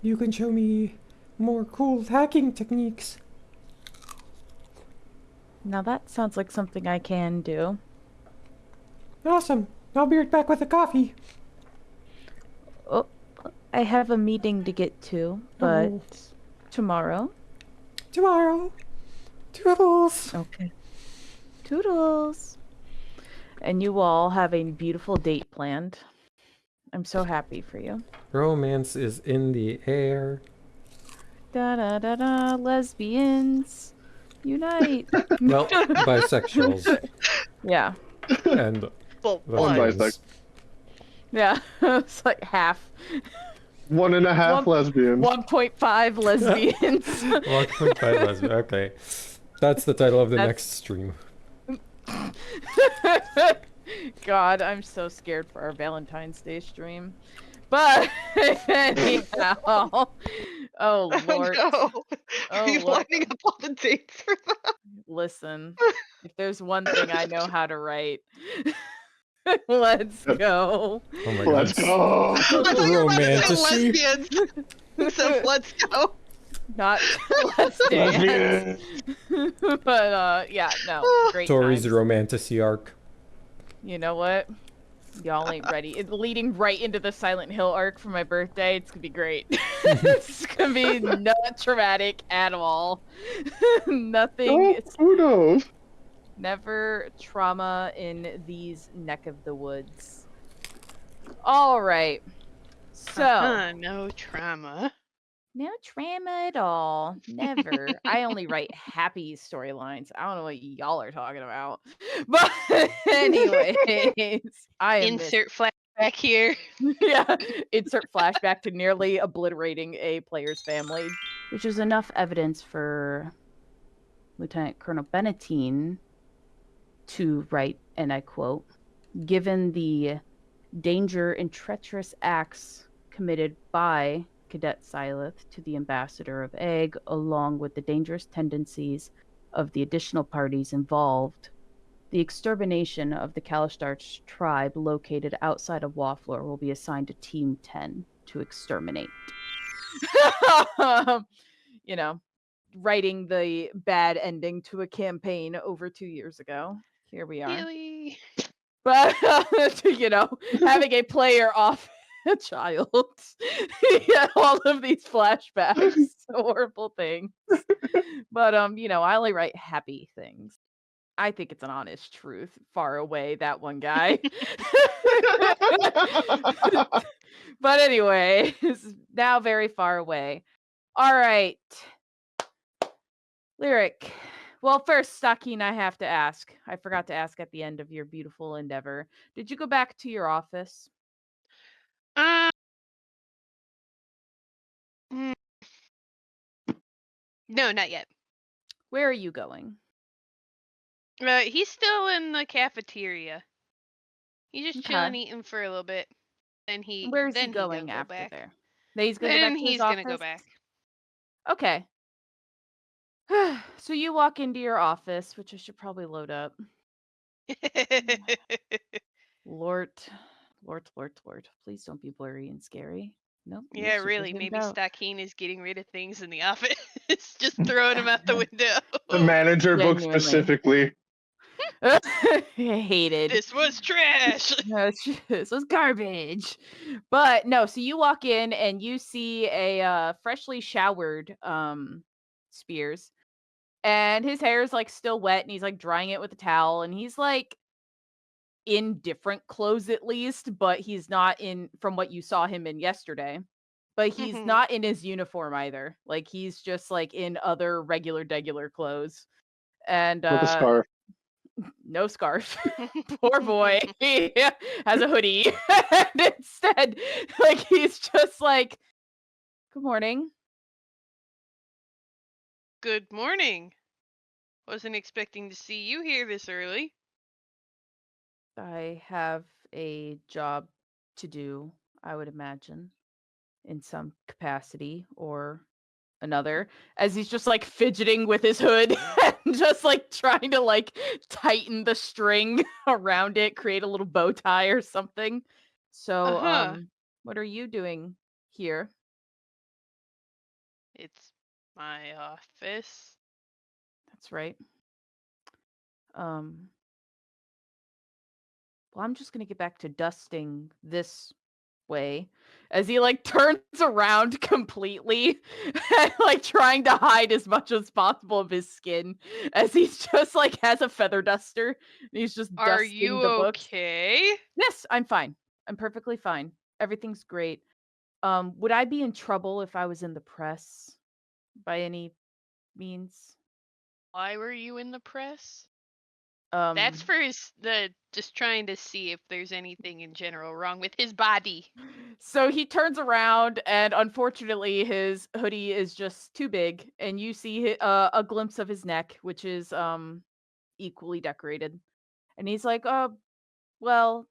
You can show me more cool hacking techniques. Now that sounds like something I can do. Awesome. I'll be right back with the coffee. Oh, I have a meeting to get to, but Oh. tomorrow. Tomorrow. Toodles. Okay. Toodles. And you all have a beautiful date planned. I'm so happy for you. Romance is in the air. Da da da da. Lesbians, unite. Well, bisexuals Yeah. and Well, the One one. bisexual. Yeah. It's like half. 1.5 lesbians. 1.5 lesbians. 1.5 lesbian. Okay. That's the title of the That's- next stream. God, I'm so scared for our Valentine's Day stream. But anyhow, oh Lord, No. oh He's Lord. lining up all the dates for that. Listen, if there's one thing I know how to write, let's go. Oh my Let's god. go. I thought you were about to say Romantasy. lesbians. Who says let's go? Not let's dance. Lesbians. But yeah, no, great Tori's times. romantasy arc. You know what? Y'all ain't ready. It's leading right into the Silent Hill arc for my birthday. It's gonna be great. It's gonna be not traumatic at all. Nothing. Oh, It's who knows? never trauma in these neck of the woods. All right. So No trauma. no trauma at all. Never. I only write happy storylines. I don't know what y'all are talking about. But anyways, I am Insert flashback here. yeah, insert flashback to nearly obliterating a player's family, which is enough evidence for Lieutenant Colonel Benatine to write, and I quote, given the danger and treacherous acts committed by Cadet Silith to the ambassador of Egg, along with the dangerous tendencies of the additional parties involved, the extermination of the Kalistarch tribe located outside of Waffler will be assigned to Team 10 to exterminate. You know, writing the bad ending to a campaign over 2 years ago. Here we are. Really? But, you know, having a player off a child. Yeah, all of these flashbacks. Horrible things. But, you know, I only write happy things. I think it's an honest truth. Far away, that one guy. But anyway, this is now very far away. All right. Lyric. Well, first, Stakin, I have to ask. I forgot to ask at the end of your beautiful endeavor. Did you go back to your office? Mm, no, not yet. Where are you going? He's still in the cafeteria. He's just Okay. chilling, eating for a little bit. Then Where's he then going go after back. there? Then he's gonna go Then back to his he's gonna go office? back. Okay. So you walk into your office, which I should probably load up. Lord, Lord. Please don't be blurry and scary. Nope. you're Yeah, super really. zoomed Maybe out. Stakin is getting rid of things in the office, just throwing them out the window. The manager book Genuinely. specifically. Hated. This was trash. This was garbage. But no, so you walk in and you see a freshly showered Spears. And his hair is like still wet and he's like drying it with a towel and he's like in different clothes at least, but he's not in from what you saw him in yesterday. But he's Mhm. not in his uniform either. Like he's just like in other regular clothes. And With a scarf. no scarf. Poor boy. He has a hoodie. And instead, like he's just like, good morning. Good morning. Wasn't expecting to see you here this early. I have a job to do, I would imagine, in some capacity or another, as he's just like fidgeting with his hood and just like trying to like tighten the string around it, create a little bow tie or something. So, Uh-huh. what are you doing here? It's my office. That's right. Well, I'm just gonna get back to dusting this way as he like turns around completely and like trying to hide as much as possible of his skin as he's just like has a feather duster and he's just Are dusting you the books. okay? Yes, I'm fine. I'm perfectly fine. Everything's great. Would I be in trouble if I was in the press by any means? Why were you in the press? That's for just trying to see if there's anything in general wrong with his body. So he turns around, and unfortunately, his hoodie is just too big, and you see a glimpse of his neck, which is equally decorated. And he's like, well,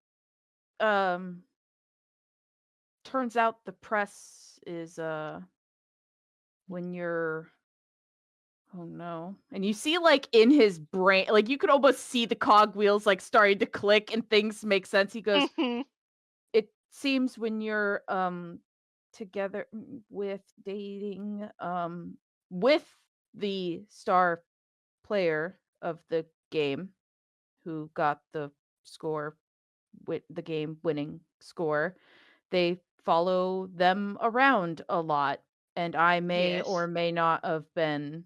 um, turns out the press is when you're oh no. And you see like in his brain, like you could almost see the cogwheels like starting to click and things make sense. He goes, it seems when you're together with dating with the star player of the game who got the score with the game winning score, they follow them around a lot, and I may Yes. or may not have been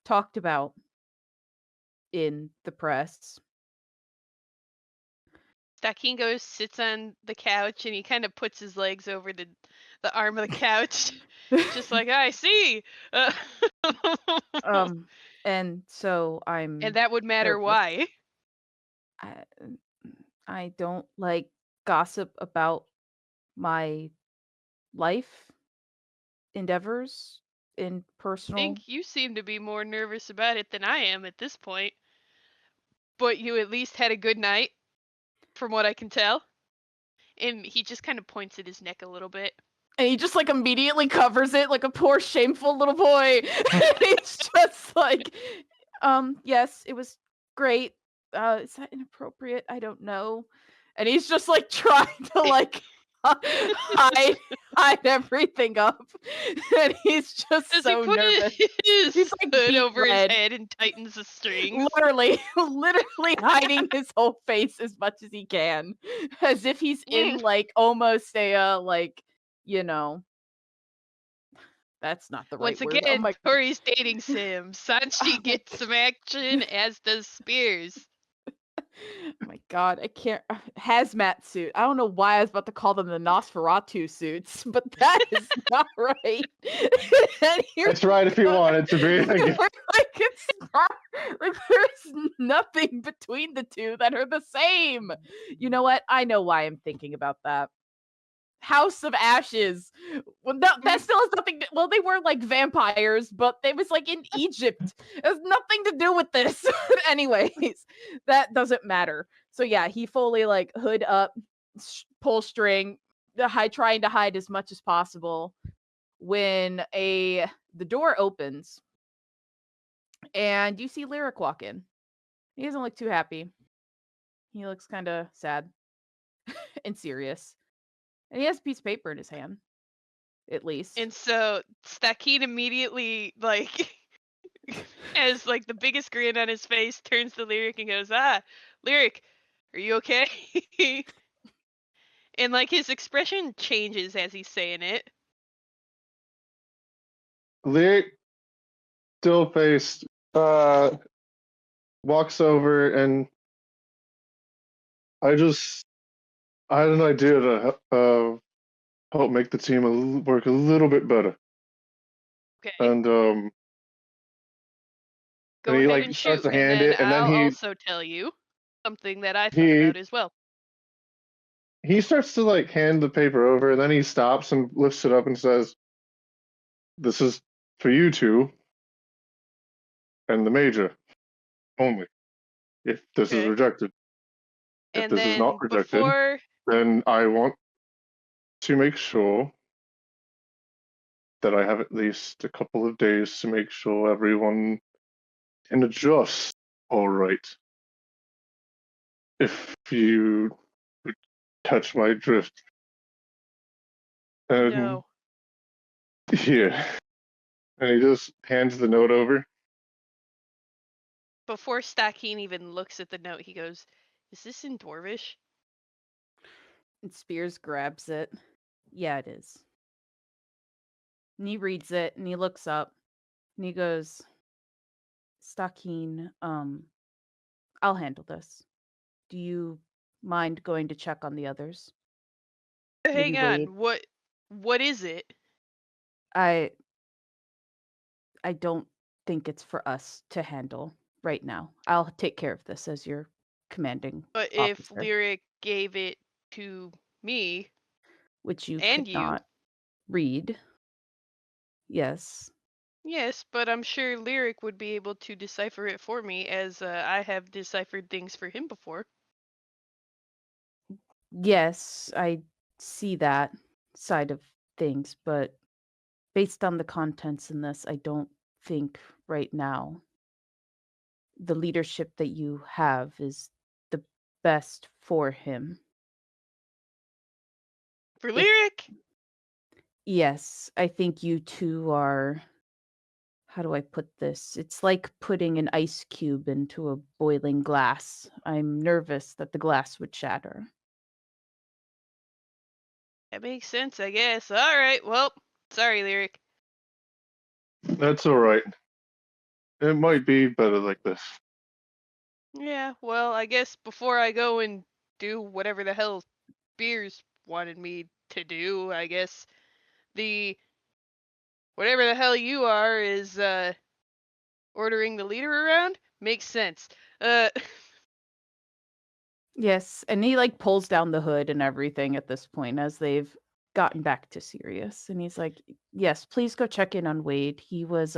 talked about in the press. Stakin goes, sits on the couch, and he kind of puts his legs over the arm of the couch, just like I see. And so I'm and that would matter nervous. why. I, I don't like gossip about my life endeavors in I personal. think you seem to be more nervous about it than I am at this point. But you at least had a good night, from what I can tell. And he just kind of points at his neck a little bit. And he just like immediately covers it like a poor shameful little boy. He's just like, yes, it was great. Is that inappropriate? I don't know. And he's just like trying to like hide everything up. And he's just Does he so put nervous. his He's like hood beet over his red. head and tightens the strings? Literally hiding his whole face as much as he can, as if he's in like almost a like, you know, that's not the right Once word. Oh again, my Tori's dating sim. Sanchi oh my gets some action, as does Spears. my god, I can't hazmat suit. I don't know why I was about to call them the Nosferatu suits, but that is not right. And here That's right if you want it to be. like it's not like there's nothing between the two that are the same. You know what? I know why I'm thinking about that. House of Ashes. Well, that still has nothing to, well, they were like vampires, but they was like in Egypt. It has nothing to do with this. Anyways, that doesn't matter. So yeah, he fully like hood up, pull string, trying to hide as much as possible. When the door opens and you see Lyric walk in. He doesn't look too happy. He looks kind of sad and serious. And he has a piece of paper in his hand, at least. And so Stakin immediately, like, has like the biggest grin on his face, turns to Lyric and goes, Lyric, are you okay? And like his expression changes as he's saying it. Lyric, still faced, walks over and I had an idea to help make the team work a little bit better. Okay. And Go he ahead like and starts shoot, to and hand then it, and then I'll also tell you something that I thought he about as well. he starts to like hand the paper over, and then he stops and lifts it up and says, "This is for you two and the major only. If this is Okay. rejected, if And this is not then rejected, then I want to make sure that I have at least a couple of days to make sure everyone can adjust all right. If you would catch my drift." And no. here. And he just hands the note over. Before Stakin even looks at the note, he goes, "Is this in Dwarvish?" And Spears grabs it. Yeah, it is. And he reads it and he looks up and he goes, Stakin, I'll handle this. Do you mind going to check on the others? Maybe Hang wait. on. What is it? I don't think it's for us to handle. right now. I'll take care of this as your commanding But if officer, Lyric gave it to me which you and could you, not read. Yes. yes, but I'm sure Lyric would be able to decipher it for me, as I have deciphered things for him before. Yes, I see that side of things, but based on the contents in this, I don't think right now the leadership that you have is the best for him. For If Lyric? yes, I think you two are, how do I put this? It's like putting an ice cube into a boiling glass. I'm nervous that the glass would shatter. That makes sense, I guess. Alright, well, sorry, Lyric. That's all right. It might be better like this. Yeah, well, I guess before I go and do whatever the hell Spears wanted me to do, I guess the whatever the hell you are is ordering the leader around makes sense. Yes, and he like pulls down the hood and everything at this point as they've gotten back to Sirius. And he's like, "Yes, please go check in on Wade. He was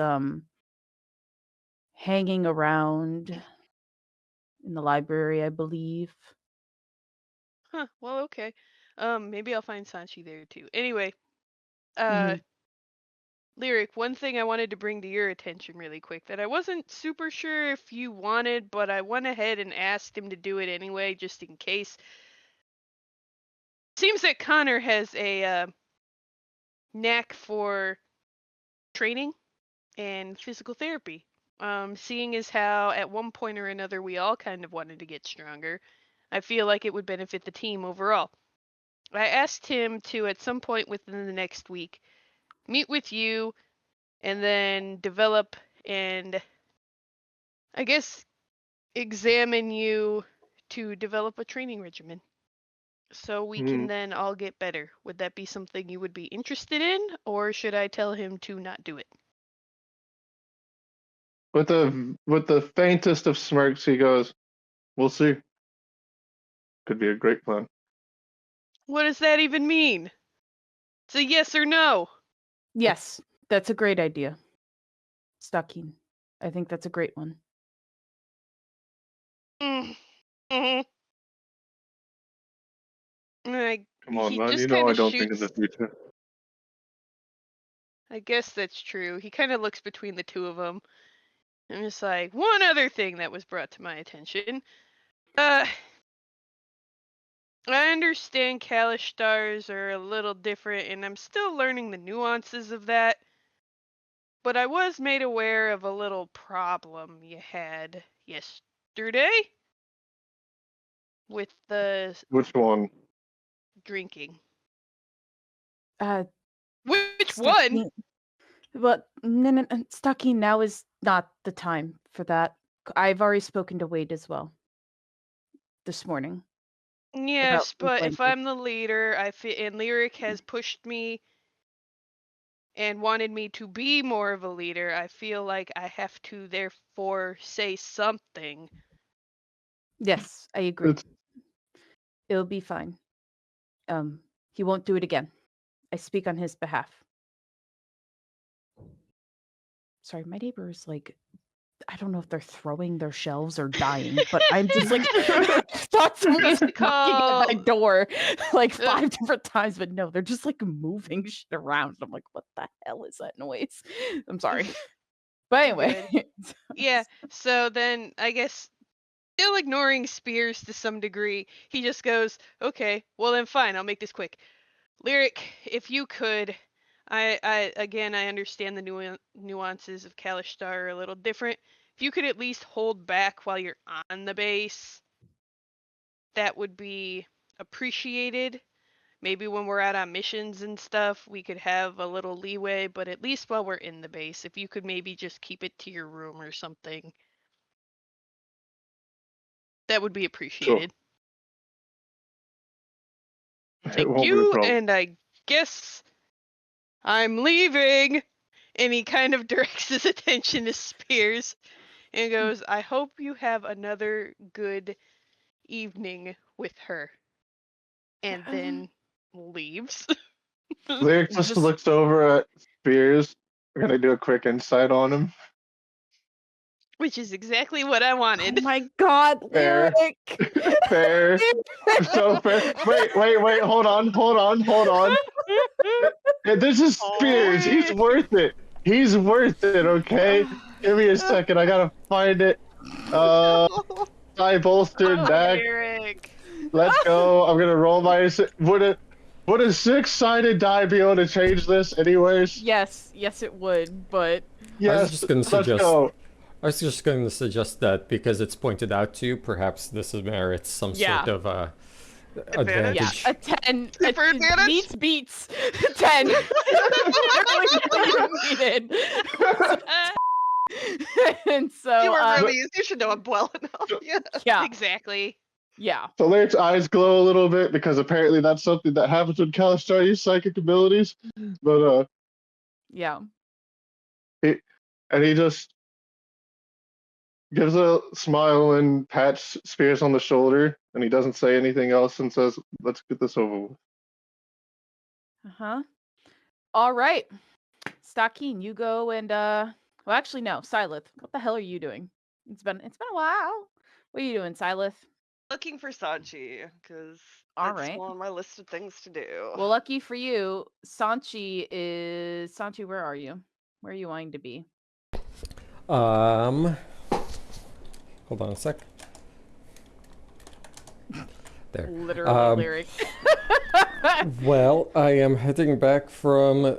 hanging around in the library, I believe." Huh, well, okay. Maybe I'll find Sanchi there too. Anyway, Mhm. Lyric, one thing I wanted to bring to your attention really quick that I wasn't super sure if you wanted, but I went ahead and asked him to do it anyway, just in case. Seems that Connor has a knack for training and physical therapy. Seeing as how at one point or another we all kind of wanted to get stronger, I feel like it would benefit the team overall. I asked him to, at some point within the next week, meet with you and then develop and, I guess, examine you to develop a training regimen so we can then all get better. Would that be something you would be interested in, or should I tell him to not do it? With the faintest of smirks, he goes, "We'll see. Could be a great plan." What does that even mean? It's a yes or no. Yes, that's a great idea. Stakin. I think that's a great one. Mm. Mhm. Come on, He man. just You know kind I of don't think in the shoots. future. I guess that's true. He kind of looks between the two of them. And it's like, one other thing that was brought to my attention. I understand Kalish stars are a little different, and I'm still learning the nuances of that. But I was made aware of a little problem you had yesterday with the Which one? drinking. Uh, Which one? Stakin. But no, Stakin, now is not the time for that. I've already spoken to Wade as well this morning about Yes, his but if language. I'm the leader, and Lyric has pushed me and wanted me to be more of a leader, I feel like I have to therefore say something. Yes, I agree. It's It'll be fine. He won't do it again. I speak on his behalf. Sorry, my neighbor is like, I don't know if they're throwing their shelves or dying, but I'm just like, I thought somebody was Just knocking at my call. door like 5 different times, but no, they're just like moving shit around. I'm like, what the hell is that noise? I'm sorry. But anyway. Good. Yeah, so then I guess still ignoring Spears to some degree, he just goes, okay, well then fine, I'll make this quick. Lyric, if you could, I understand the nuances of Kalish are a little different. If you could at least hold back while you're on the base, that would be appreciated. Maybe when we're out on missions and stuff, we could have a little leeway, but at least while we're in the base, if you could maybe just keep it to your room or something, that would be sure. appreciated. It Thank won't be a you, problem. and I guess I'm leaving. And he kind of directs his attention to Spears. and goes, "I hope you have another good evening with her," and then leaves. Lyric just looks over at Spears. We're gonna do a quick insight on him. Which is exactly what I Oh wanted. my god, Fair. Lyric! Fair. So fair. Wait. Hold on. Yeah, this is Spears. He's Oh. worth it. He's worth it. Okay. Give me a second. I gotta find it. I bolstered Oh, deck. Eric. Let's go. I'm gonna roll my. Would a six-sided die be able to change this, anyways? Yes, it would, but Yes. just gonna Let's suggest- go. I was just going to suggest that because it's pointed out to you, perhaps this merits some Yeah. sort of Advantage? yeah, advantage. a 10. Super advantage? Beats 10. Literally what you needed. And so, You are really, you should know him well enough. Yeah. yeah, Exactly. yeah. So Lyric's eyes glow a little bit because apparently that's something that happens when Calistar use psychic abilities. But Yeah. and he just gives a smile and pats Spears on the shoulder, and he doesn't say anything else and says, "Let's get this over with." Uh-huh. All right. Stakin, you go and well actually no, Silith. What the hell are you doing? It's been a while. What are you doing, Silith? Looking for Sanchi, because All that's right. one of my list of things to do. Well, lucky for you, Sanchi, where are you? Where are you wanting to be? Hold on a sec. There. Literally lyric. Well, I am heading back from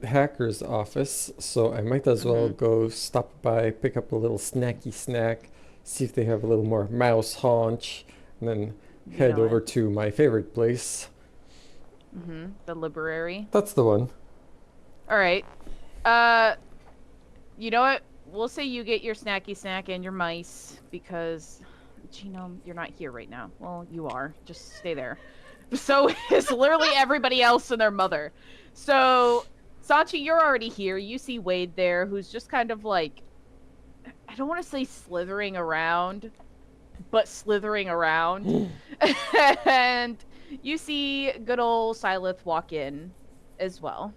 Hacker's office, so I might as well go stop by, pick up a little snacky snack, see if they have a little more mouse haunch, and then head know over it. to my favorite place. The library. That's the one. All right. You know what? We'll say you get your snacky snack and your mice because, Genome, you're not here right now. Well, you are. Just stay there. So is literally everybody else and their mother. So, Sanchi, you're already here. You see Wade there, who's just kind of like, I don't want to say slithering around, but slithering around. And you see good old Silith walk in as well.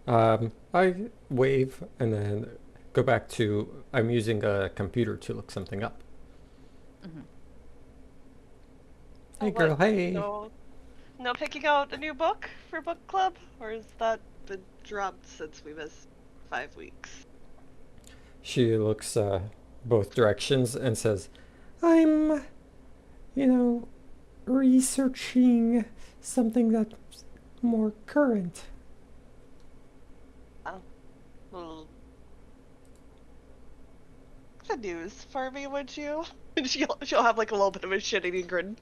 I wave and then go back to, I'm using a computer to look something up. Hey girl, hey. No picking out a new book for book club? Or is that been dropped since we missed 5 weeks? She looks both directions and says, I'm, researching something that's more current. Well, the news for me, would you? And she'll have like a little bit of a shit-eating grin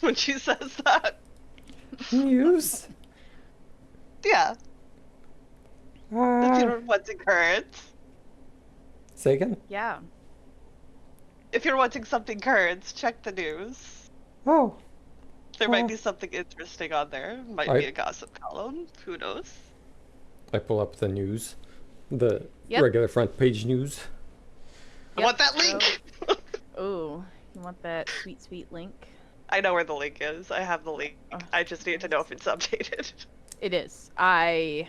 when she says that. News? Yeah, if you're wanting current. say again? Yeah. If you're wanting something current, check the news. Oh, There might be something interesting on there. Might be a gossip column. Who knows? I pull up the news, the Yep. regular front page news. I want that link! Oh, you want that sweet, sweet link? I know where the link is. I have the link. Oh. I just need to know if it's updated. It is. I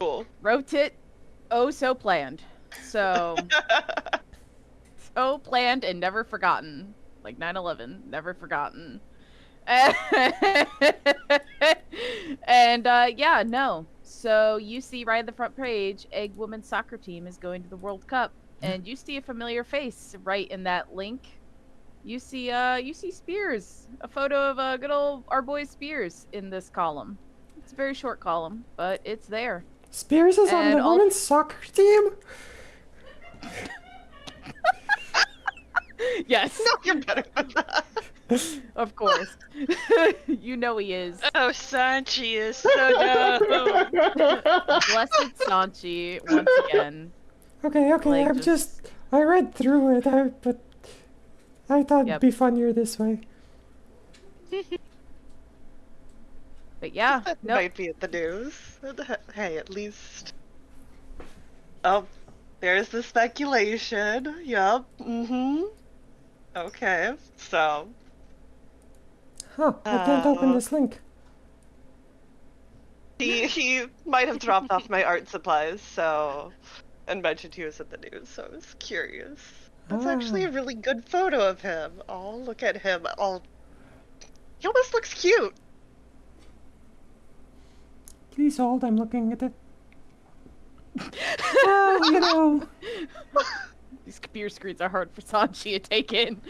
Cool. wrote it so planned. So, so planned and never forgotten. Like 9/11, never forgotten. And yeah, no. So you see right at the front page, Egg Women's Soccer Team is going to the World Cup, and you see a familiar face right in that link. You see Spears, a photo of good old our boy Spears in this column. It's a very short column, but it's there. Spears is on And the all- women's soccer team? Yes, No, you're better than that. of course. You know he is. Oh, Sanchi is so dumb. Blessed Sanchi once again. Okay, Like, I'm just... I read through it, but I thought Yep. it'd be funnier this way. But yeah, That no. might be in the news. Hey, at least Oh, there's the speculation. Yup. Mm-hmm. Okay. So, Huh, I can't open this link. he might have dropped off my art supplies, so and mentioned he was in the news, so I was curious. That's actually a really good photo of him. Oh, look at him. He almost looks cute. Please hold, I'm looking at it. Well, you know. These computer screens are hard for Sanchi to take in.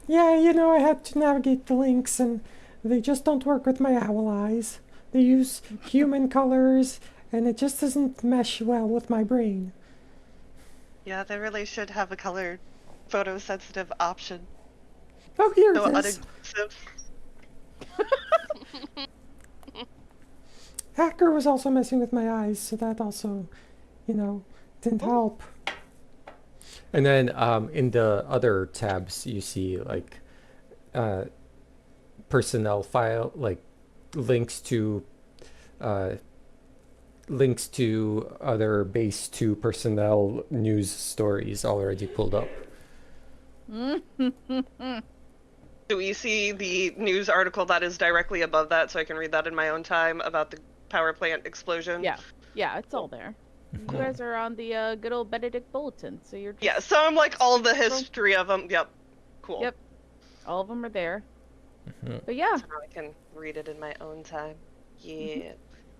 Yeah, you know, I had to navigate the links, and they just don't work with my owl eyes. They use human colors, and it just doesn't mesh well with my brain. Yeah, they really should have a color photosensitive option. Oh, here So it is. uninclusive. Hacker was also messing with my eyes, so that also, you know, didn't help. And then in the other tabs, you see like personnel file, like links to other base 2 personnel news stories already pulled up. Do we see the news article that is directly above that so I can read that in my own time about the power plant explosion? Yeah, it's all there. You guys are on the good old Benedict Bulletin, so you're just... Yeah, so I'm like all the history of them. Yep. Cool. Yep. All of them are there. Mhm. But yeah, So now I can read it in my own time. Yeah.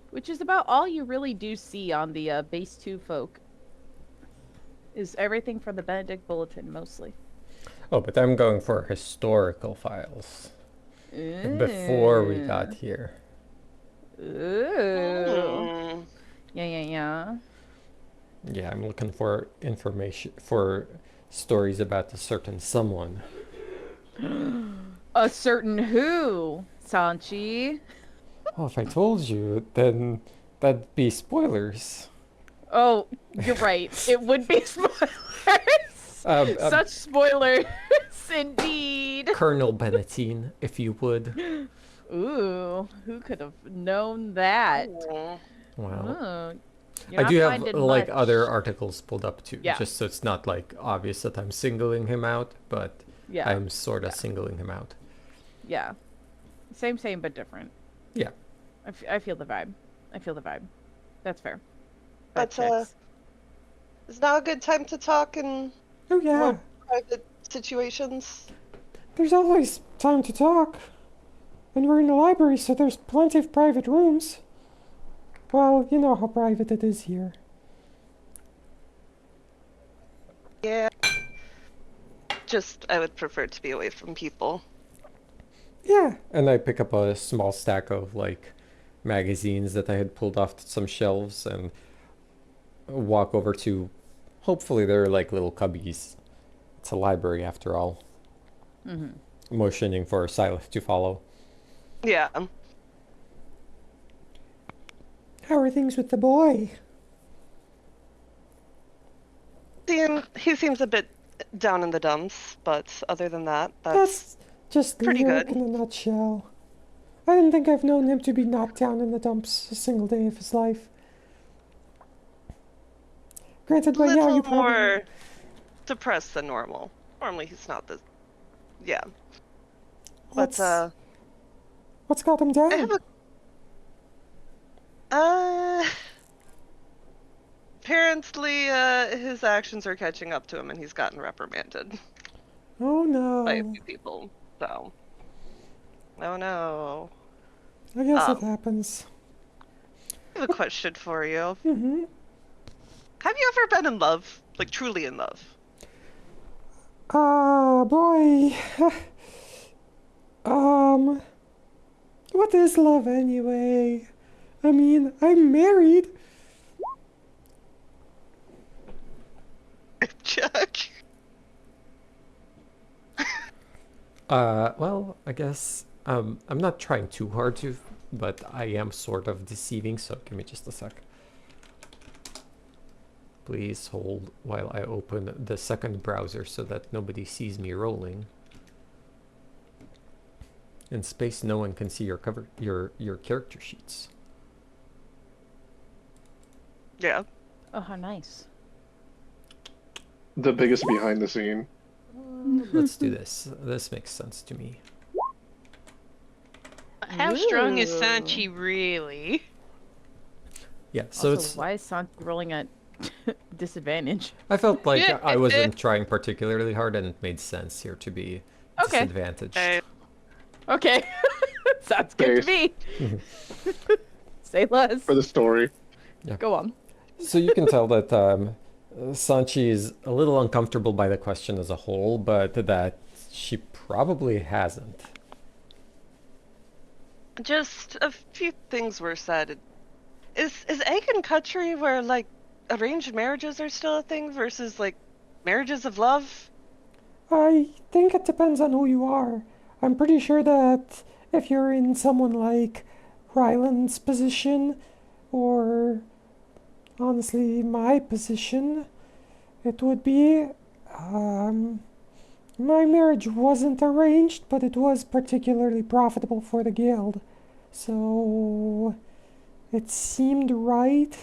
which is about all you really do see on the base 2 folk. Is everything from the Benedict Bulletin, mostly. Oh, but I'm going for historical files before we got here. Ooh. Mm. Yeah. Yeah, I'm looking for information for stories about a certain someone. A certain who, Sanchi? Oh, if I told you, then that'd be spoilers. Oh, you're right. It would be spoilers. Such spoilers, indeed. Colonel Benetine, if you would. Ooh, who could have known that? Mm. Wow. Oh, I do have finding like much. other articles pulled up too, Yeah. just so it's not like obvious that I'm singling him out, but Yeah, I'm sort of singling him out. yeah. Same, but different. Yeah. I feel the vibe. That's fair. But, That checks. Is now a good time to talk in Oh, yeah. more private situations? There's always time to talk. And we're in the library, so there's plenty of private rooms. Well, you know how private it is here. Yeah. Just, I would prefer to be away from people. Yeah. And I pick up a small stack of like magazines that I had pulled off some shelves and walk over to, hopefully they're like little cubbies. It's a library after all. Motioning for Silas to follow. Yeah. How are things with the boy? He seems a bit down in the dumps, but other than that, That's just pretty lyric good. in a nutshell. I don't think I've known him to be knocked down in the dumps a single day of his life. Granted, a by now you little probably... more depressed than normal. Normally he's not this. Yeah. What's, But what's got him down? I have a. Apparently, his actions are catching up to him, and he's gotten reprimanded Oh by a no. few people. So. Oh no. I guess it happens. I have a question for you. Mm-hmm. Have you ever been in love? Like, truly in love? Boy. What is love anyway? I mean, I'm married. Chuck? Well, I guess I'm not trying too hard to, but I am sort of deceiving, so give me just a sec. Please hold while I open the second browser so that nobody sees me rolling. In space, no one can see your character sheets. Yeah. Oh, how nice. The biggest behind the scene. Let's do this. This makes sense to me. How strong is Ooh. Sanchi really? Yeah, so Also, it's. why is Santi rolling at disadvantage? I felt like I wasn't trying particularly hard, and it made sense here to be Okay. disadvantaged. I, Okay. Sounds good to me. Say less. For the story. Go on. So you can tell that Sanchi is a little uncomfortable by the question as a whole, but that she probably hasn't. just a few things were said. Is Aiken country where like arranged marriages are still a thing versus like marriages of love? I think it depends on who you are. I'm pretty sure that if you're in someone like Ryland's position, or honestly my position, it would be. My marriage wasn't arranged, but it was particularly profitable for the guild. So it seemed right.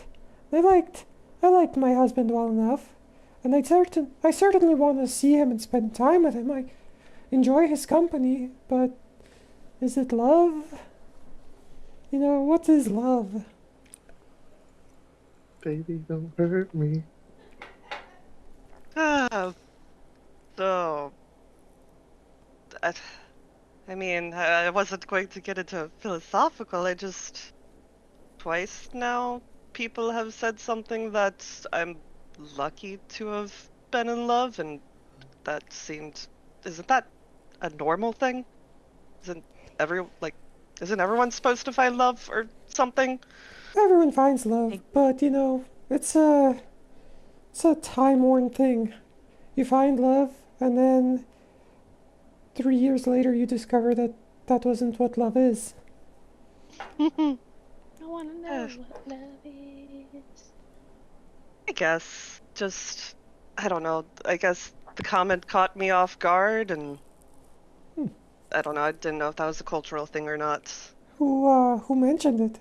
I liked my husband well enough, and I certainly want to see him and spend time with him. I enjoy his company, but is it love? You know, what is love? Baby, don't hurt me. Ah, so I, I mean, I wasn't going to get into philosophical. I just twice now people have said something that I'm lucky to have been in love, and that seemed isn't that a normal thing? Isn't every like isn't everyone supposed to find love or something? Everyone finds love, but you know, it's a time-worn thing. You find love, and then 3 years later, you discover that that wasn't what love is. I want to know what love is. I guess just I don't know. I guess the comment caught me off guard, and I don't know. I didn't know if that was a cultural thing or not. Who mentioned it?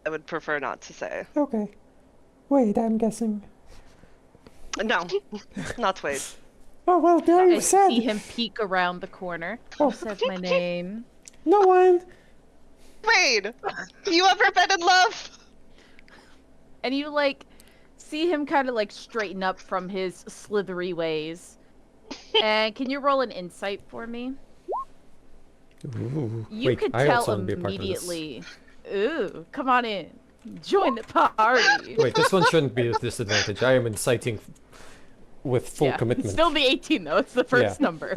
I would prefer not to say. Okay. Wait, I'm guessing. No, not Wade. Oh, well, there you I said. see him peek around the corner. Oh. Who says my name? No one. Wade, you ever been in love? And you like see him kind of like straighten up from his slithery ways. And can you roll an insight for me? Ooh. You Wait, could I tell also want to be a part of this. immediately. Ooh, come on in. Join the party. Wait, this one shouldn't be a disadvantage. I am inciting with full Yeah, commitment. Still the 18 though. It's the first Yeah. number.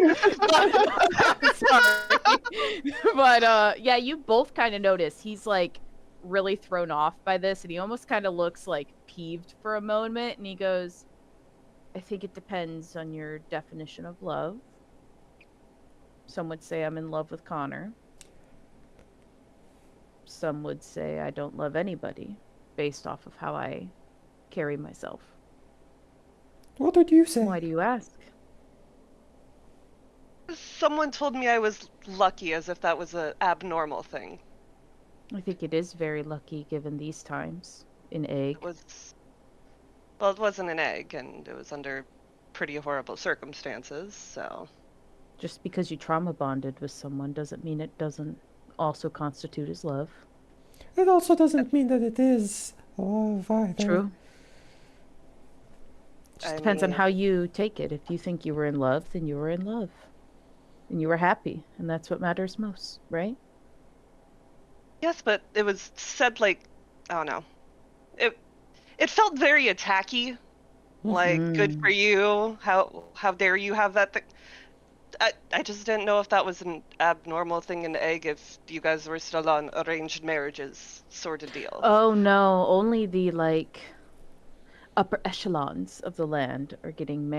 Sorry. But yeah, you both kind of notice he's like really thrown off by this, and he almost kind of looks like peeved for a moment, and he goes, I think it depends on your definition of love. Some would say I'm in love with Connor. Some would say I don't love anybody based off of how I carry myself. What would you say? Why do you ask? Someone told me I was lucky, as if that was a abnormal thing. I think it is very lucky given these times. In egg. It wasn't an egg, and it was under pretty horrible circumstances. So Just because you trauma bonded with someone doesn't mean it doesn't also constitute as love. It also doesn't mean that it is love either. True. Just I depends on mean- how you take it. If you think you were in love, then you were in love. And you were happy, and that's what matters most, right? yes, but it was said like I don't know. It felt very attacky. Like, good for you. How dare you have that thing? I just didn't know if that was an abnormal thing in Egg, if you guys were still on arranged marriages sort of deal. Oh no, only the like upper echelons of the land are getting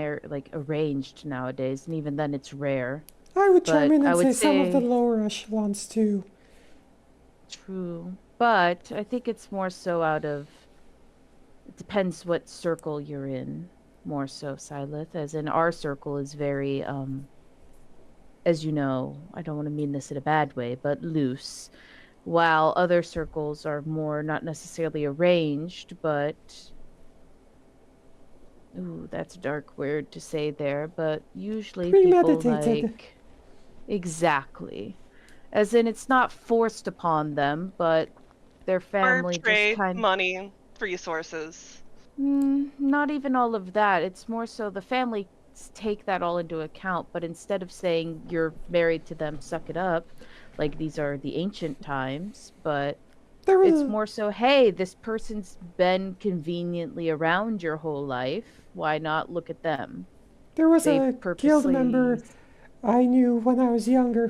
arranged nowadays, and even then it's rare. I would chime But in I and would say some of the say- lower echelons too. True. But I think it's more so out of it depends what circle you're in, more so, Silith, as in our circle is very as you know, I don't want to mean this in a bad way, but loose. While other circles are more not necessarily arranged, but Ooh, that's a dark word to say there, but usually people Premeditated. like... Exactly. As in, it's not forced upon them, but their Or family just trade, kind... money, resources. Not even all of that. It's more so the family take that all into account, but instead of saying you're married to them, suck it up, like these are the ancient times, but There was it's a, more so, hey, this person's been conveniently around your whole life. Why not look at them? there was They a guild member purposely... I knew when I was younger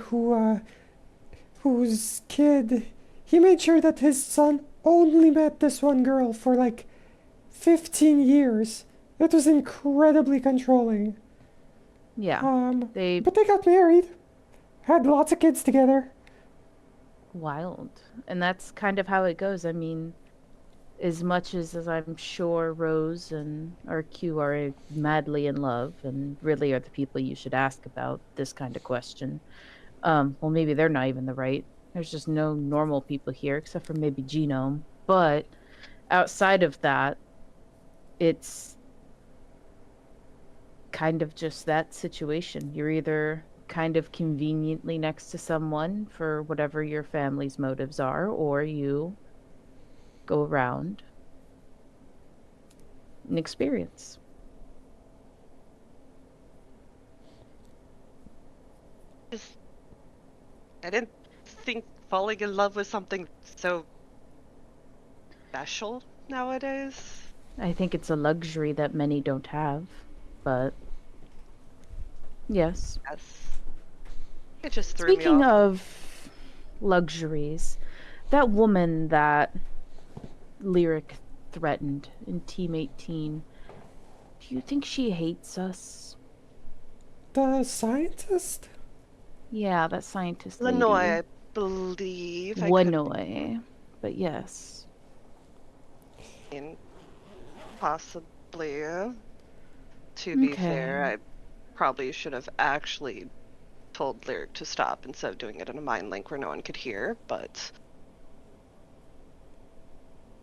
whose kid, he made sure that his son only met this one girl for like 15 years. It was incredibly controlling. Yeah, they... But they got married, had lots of kids together. Wild. And that's kind of how it goes. I mean, as much as I'm sure Rose and RQ are madly in love and really are the people you should ask about this kind of question. Well, maybe they're not even the right. There's just no normal people here except for maybe Genome. But outside of that, it's kind of just that situation. You're either kind of conveniently next to someone for whatever your family's motives are, or you go around and experience. Just, I didn't think falling in love was something so special nowadays. I think it's a luxury that many don't have, but yes. Yes. It just threw me Speaking off. of luxuries, that woman that Lyric threatened in Team 18, do you think she hates us? The scientist? Yeah, that scientist lady. Illinois, I believe. Wanoy. But yes. Possibly. To be fair, I probably should have actually told Lyric to stop instead of doing it in a mind link where no one could hear, but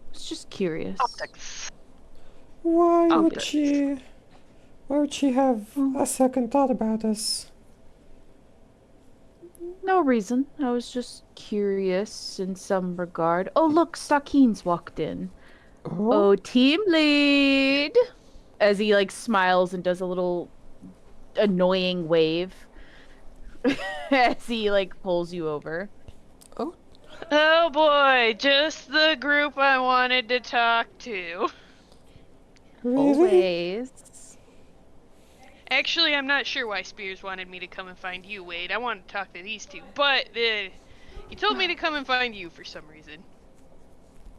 I was just curious. optics. Why would Optics. she... Why would she have a second thought about us? No reason. I was just curious in some regard. Oh, look, Stakin's walked in. Oh, team lead! As he, like, smiles and does a little annoying wave. As he, like, pulls you over. Oh boy, just the group I wanted to talk to. Really? Always. Actually, I'm not sure why Spears wanted me to come and find you, Wade. I wanted to talk to these two, but he told me to come and find you for some reason.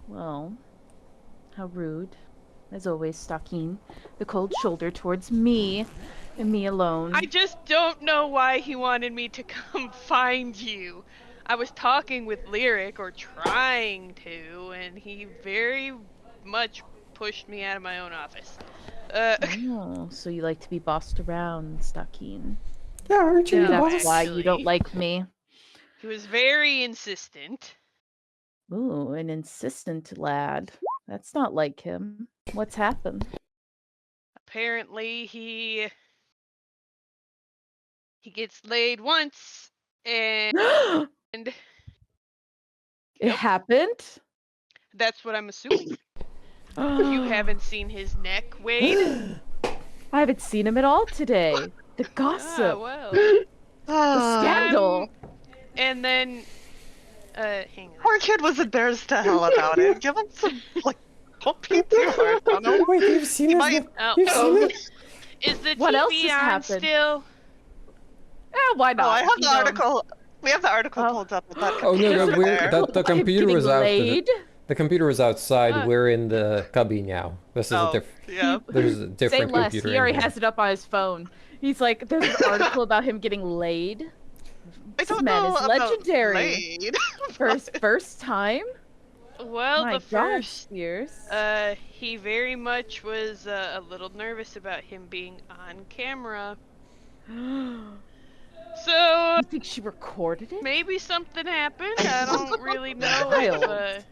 Well, how rude. As always, Stakin. The cold shoulder towards me, and me alone. I just don't know why he wanted me to come find you. I was talking with Lyric, or trying to, and he very much pushed me out of my own office. Oh, so you like to be bossed around, Stakin. Yeah, aren't you No, the That's boss? why you don't actually. like me. He was very insistent. Ooh, an insistent lad. That's not like him. What's happened? Apparently, he gets laid once, and It Yep. happened? that's what I'm assuming. You haven't seen his neck, Wade? I haven't seen him at all today. The gossip. Ah, well. The scandal. And then, hang on. Poor kid was embarrassed to hell about it. Give him some, like, don't be too hard on him. Wait, you've seen He his... might- Oh, You've seen it? is the What else TV has on happened? still? Why not? Oh, I have You the know, article. We have the article Oh. pulled up with that Oh no, computer no, we're, there. the I'm computer getting was out. laid. The computer was outside. Ah. We're in the cubby now. This is a Oh, different. yeah. There's a Say different less. computer. He in already here. has it up on his phone. He's like, there's an article about him getting laid. I This don't man know is about legendary. laid. For his first time? Well, My the God, first, Spears. he very much was a little nervous about him being on camera. So, You think she recorded it? maybe something happened. I don't really know. Wild.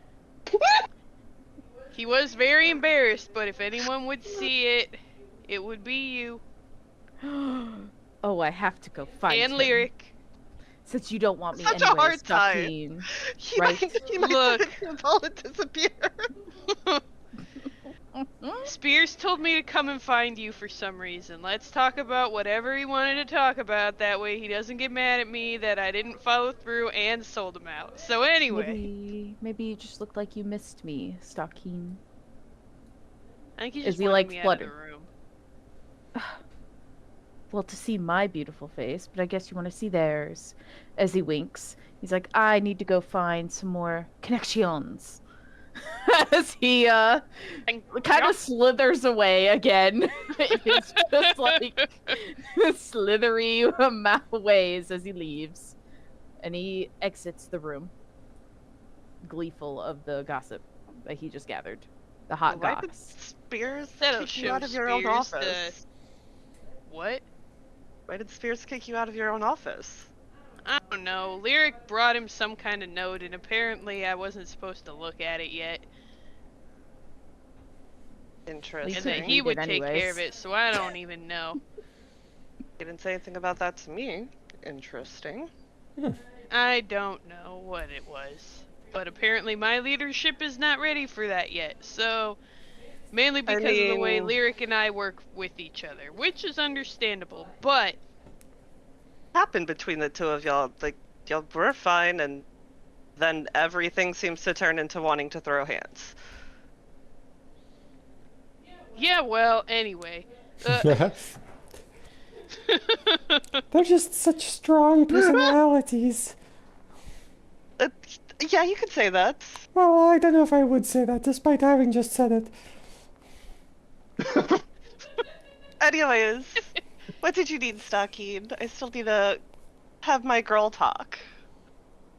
He was very embarrassed, but if anyone would see it, It would be you Oh, I have to go find and him. Lyric. Since you don't want me Such a anyway, hard time. Stakin. He Right. might Look. disappear. Spears told me to come and find you for some reason. Let's talk about whatever he wanted to talk about. That way he doesn't get mad at me that I didn't follow through and sold him out. So anyway, Maybe you just looked like you missed me, Stakin. I think he Is just he, wanted like, me out of fluttered? the room. Well, to see my beautiful face, but I guess you want to see theirs. As he winks, he's like, I need to go find some more connections. As he kind of slithers away again. It's just like slithery ways as he leaves. And he exits the room, gleeful of the gossip that he just gathered. The hot Why did goss. Spears That'll kick you show out of your own Spears to- office? What? Why did Spears kick you out of your own office? I don't know. Lyric brought him some kind of note, and apparently I wasn't supposed to look at it yet. Interesting. And that couldn't he read would it take care anyways. of it, so I don't even know. He didn't say anything about that to me. Interesting. I don't know what it was. But apparently my leadership is not ready for that yet, so... Mainly because of the way mean- Lyric and I work with each other, which is understandable, but... Happened between the two of y'all. Like, y'all were fine, and then everything seems to turn into wanting to throw hands. Yeah, well, anyway. They're just such strong personalities. Yeah, you could say that. Well, I don't know if I would say that, despite having just said it. Anyways, what did you need, Stakin? I still need to have my girl talk.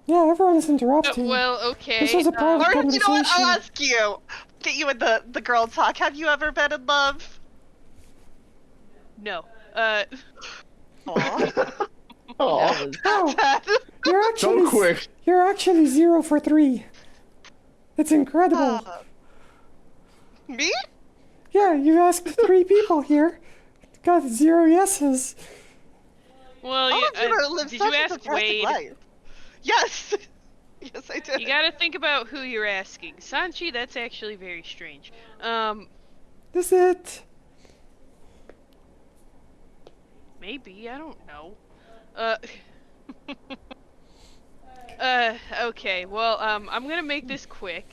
Yeah, everyone is interrupting. Well, okay. This was a private Or, you know what, conversation. I'll ask you. Get you in the girl talk. Have you ever been in love? No. Aw. Oh, Oh, Bad. you're so actually quick. you're actually 0 for 3. It's incredible. Me? Yeah, you asked 3 people here. Got 0 yeses. Well, All yeah, of you live did such you a ask depressing Wade? life. Yes. Yes, I did. You gotta think about who you're asking. Sanchi, that's actually very strange. This it. Maybe, I don't know. Okay, well, I'm gonna make this quick,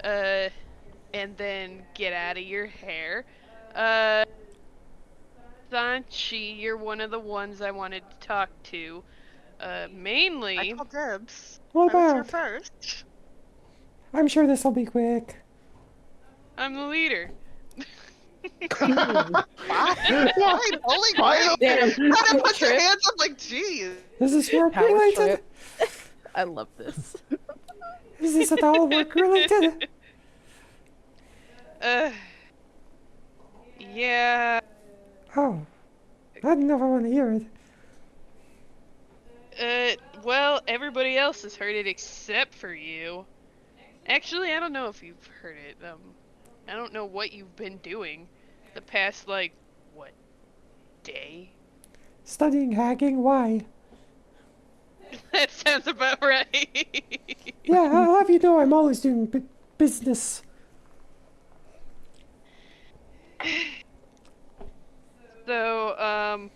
and then get out of your hair. Sanchi, you're one of the ones I wanted to talk to. Mainly... I called dibs. What I was here about? first. I'm sure this will be quick. I'm the leader. Fine. Holy Finally. crap. Kind of put your Trip. hands up like, geez. Is this work Power related? trip. I love this. Is this at all work related? Yeah. Oh, I don't know if I want to hear it. Well, everybody else has heard it except for you. Actually, I don't know if you've heard it. I don't know what you've been doing the past, like, what, day? Studying hacking? Why? That sounds about right. Yeah, I'll have you know I'm always doing business. So,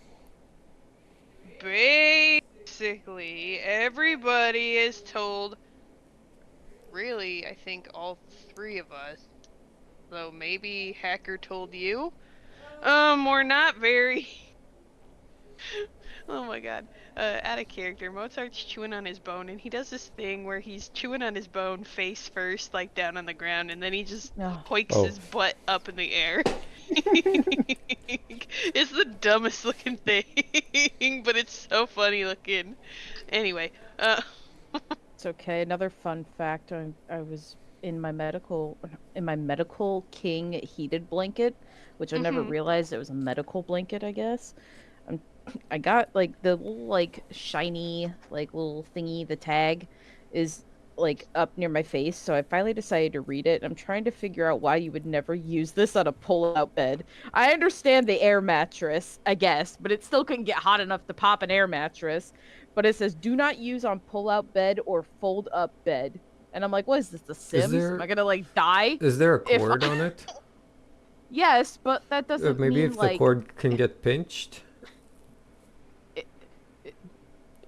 basically, everybody is told, really, I think all 3 of us, so maybe Hacker told you? We're not very... Oh my god. Out of character, Mozart's chewing on his bone, and he does this thing where he's chewing on his bone face first, like down on the ground, and then he just Oh. hoiks Oh. his butt up in the air. It's the dumbest looking thing, but it's so funny looking. Anyway, It's okay. Another fun fact: I was in my medical king heated blanket, which I never Mhm. realized it was a medical blanket. I guess. I got like the little like shiny like little thingy. The tag is like up near my face, so I finally decided to read it. I'm trying to figure out why you would never use this on a pull-out bed. I understand the air mattress, I guess, but it still couldn't get hot enough to pop an air mattress. But it says do not use on pull-out bed or fold-up bed. And I'm like, what is this, The Sims? Am I gonna like die? Is there a If cord on it? Yes, but that doesn't Maybe mean if like the cord can get pinched? It-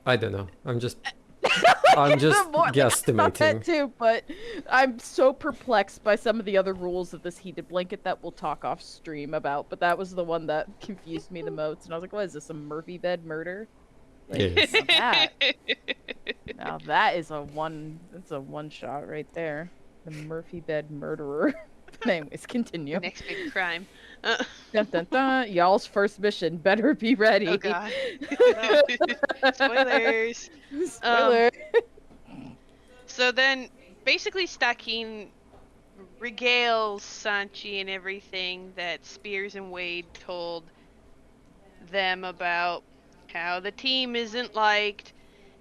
I don't know. I'm just guesstimating. Not that too, but I'm so perplexed by some of the other rules of this heated blanket that we'll talk off stream about. But that was the one that confused me the most, and I was like, "What is this? A Murphy bed murder?" Yes. Now that is a one. That's a one shot right there. The Murphy bed murderer. Anyways, continue. Next big crime. Dun, dun, dun. Y'all's first mission. Better be ready. Oh god. Spoilers. Spoiler. So then, basically, Stakin regales Sanchi and everything that Spears and Wade told them about how the team isn't liked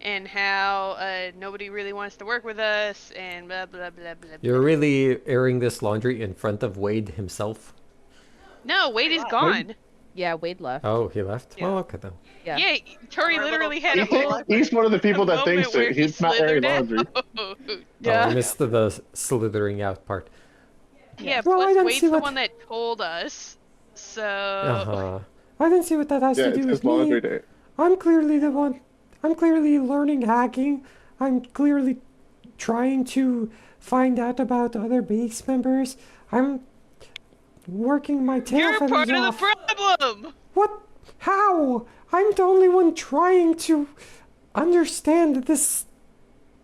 and how nobody really wants to work with us and blah blah blah blah. You're really airing this laundry in front of Wade himself? No, Wade is gone. Yeah, Wade left. Oh, he left? Yeah. Oh, okay then. Yeah. Yeah, Tori Our literally little- had a whole He's one of the people that moment thinks where it. he He's not airing slithered laundry. out. Oh, Yeah. I missed the slithering out part. Yeah, Well, I plus don't Wade's see the what- one that told us. So Uh-huh. I don't see what that has Yeah, to it's do his with me. laundry day. I'm clearly the one. I'm clearly learning hacking. I'm clearly trying to find out about other base members. I'm working my tail you're feathers part of off. the problem. What? How? I'm the only one trying to understand this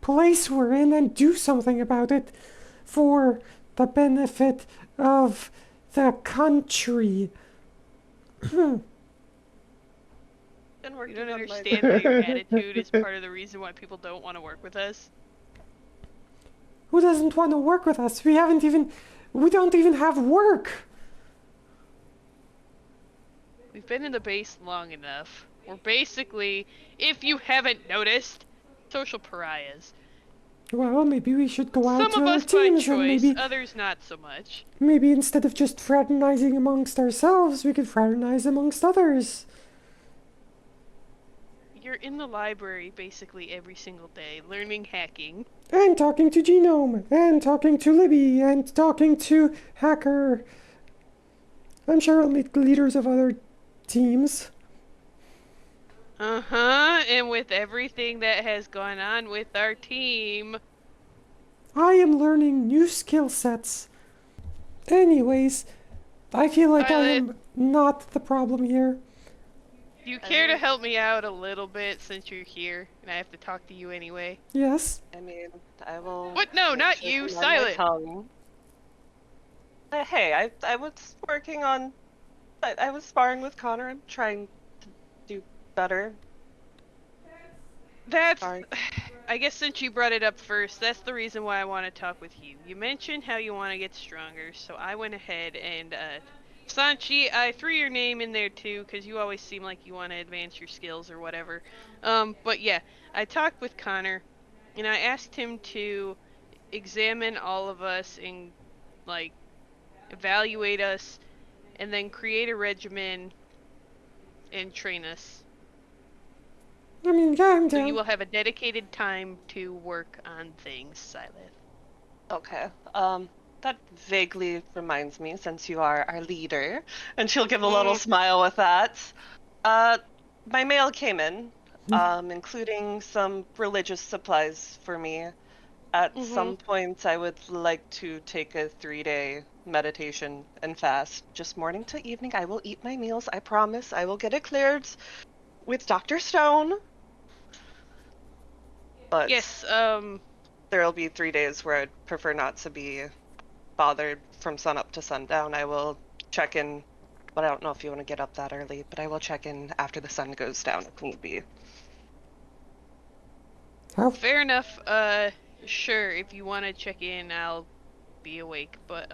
place we're in and do something about it for the benefit of the country. Been You working don't on my- understand that your attitude is part of the reason why people don't want to work with us. Who doesn't want to work with us? We don't even have work. We've been in the base long enough. We're basically, if you haven't noticed, social pariahs. Well, maybe we should go out Some to of other us by teams and choice, others not so much. maybe instead of just fraternizing amongst ourselves, we could fraternize amongst others. You're in the library basically every single day, learning hacking. And talking to Genome, and talking to Libby, and talking to Hacker. I'm sure I'll meet the leaders of other teams. Uh-huh, and with everything that has gone on with our team. I am learning new skill sets. Anyways, I feel like I am not the problem here. Do you care to help me out a little bit since you're here and I have to talk to you anyway? Yes? I mean, I will. What? No, make not sure you, to mind my Silent. tongue. Hey, I was working on. I was sparring with Connor. I'm trying to do better. That's... Sorry. I guess since you brought it up first, that's the reason why I want to talk with you. You mentioned how you want to get stronger, so I went ahead and, Sanchi, I threw your name in there too, because you always seem like you want to advance your skills or whatever. But yeah, I talked with Connor, and I asked him to examine all of us and, like, evaluate us, and then create a regimen and train us. I mean, yeah, I'm So down. you will have a dedicated time to work on things, Silent. Okay. That vaguely reminds me, since you are our leader, and she'll give a little smile with that. My mail came in, including some religious supplies for me. At some point, I would like to take a 3-day meditation and fast. Just morning to evening, I will eat my meals. I promise. I will get it cleared with Dr. Stone. But Yes, there'll be 3 days where I'd prefer not to be bothered from sun up to sundown. I will check in, but I don't know if you want to get up that early, but I will check in after the sun goes down if need be. fair enough. Sure, if you want to check in, I'll be awake. But,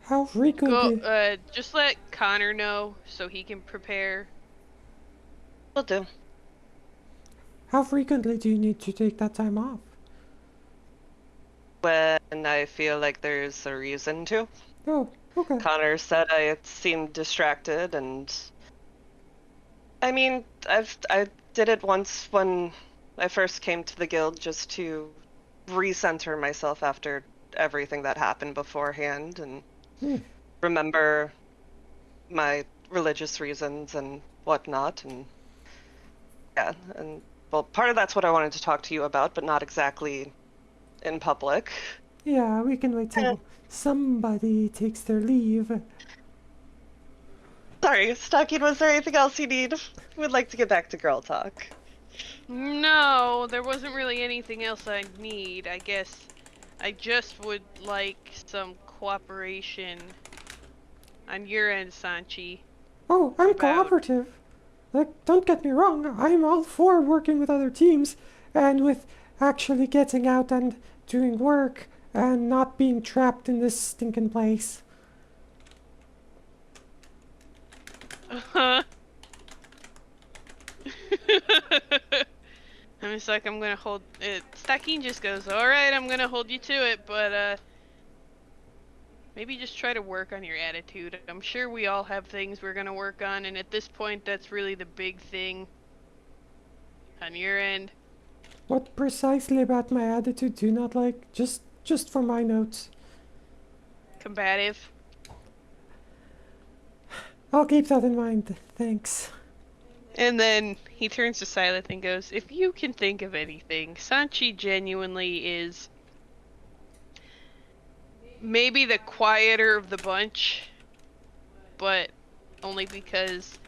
How frequently? just let Connor know so he can prepare. Will do. How frequently do you need to take that time off? when I feel like there's a reason to. Oh, okay. Connor said I seemed distracted, and I mean, I did it once when I first came to the guild just to recenter myself after everything that happened beforehand and Hmm. remember my religious reasons and whatnot. And yeah, and well, part of that's what I wanted to talk to you about, but not exactly in public. Yeah, we can wait till somebody takes their leave. Sorry, Stakin, was there anything else you need? We'd like to get back to girl talk. No, there wasn't really anything else I need. I guess I just would like some cooperation on your end, Sanchi. Oh, I'm About- cooperative. Like, don't get me wrong, I'm all for working with other teams and with actually getting out and doing work and not being trapped in this stinking place. I'm just like, I'm gonna hold it. Stakin just goes, alright, I'm gonna hold you to it, but maybe just try to work on your attitude. I'm sure we all have things we're gonna work on, and at this point, that's really the big thing on your end. What precisely about my attitude do you not like? Just for my notes. Combative. I'll keep that in mind. Thanks. And then he turns to Silent and goes, if you can think of anything, Sanchi genuinely is maybe the quieter of the bunch, but only because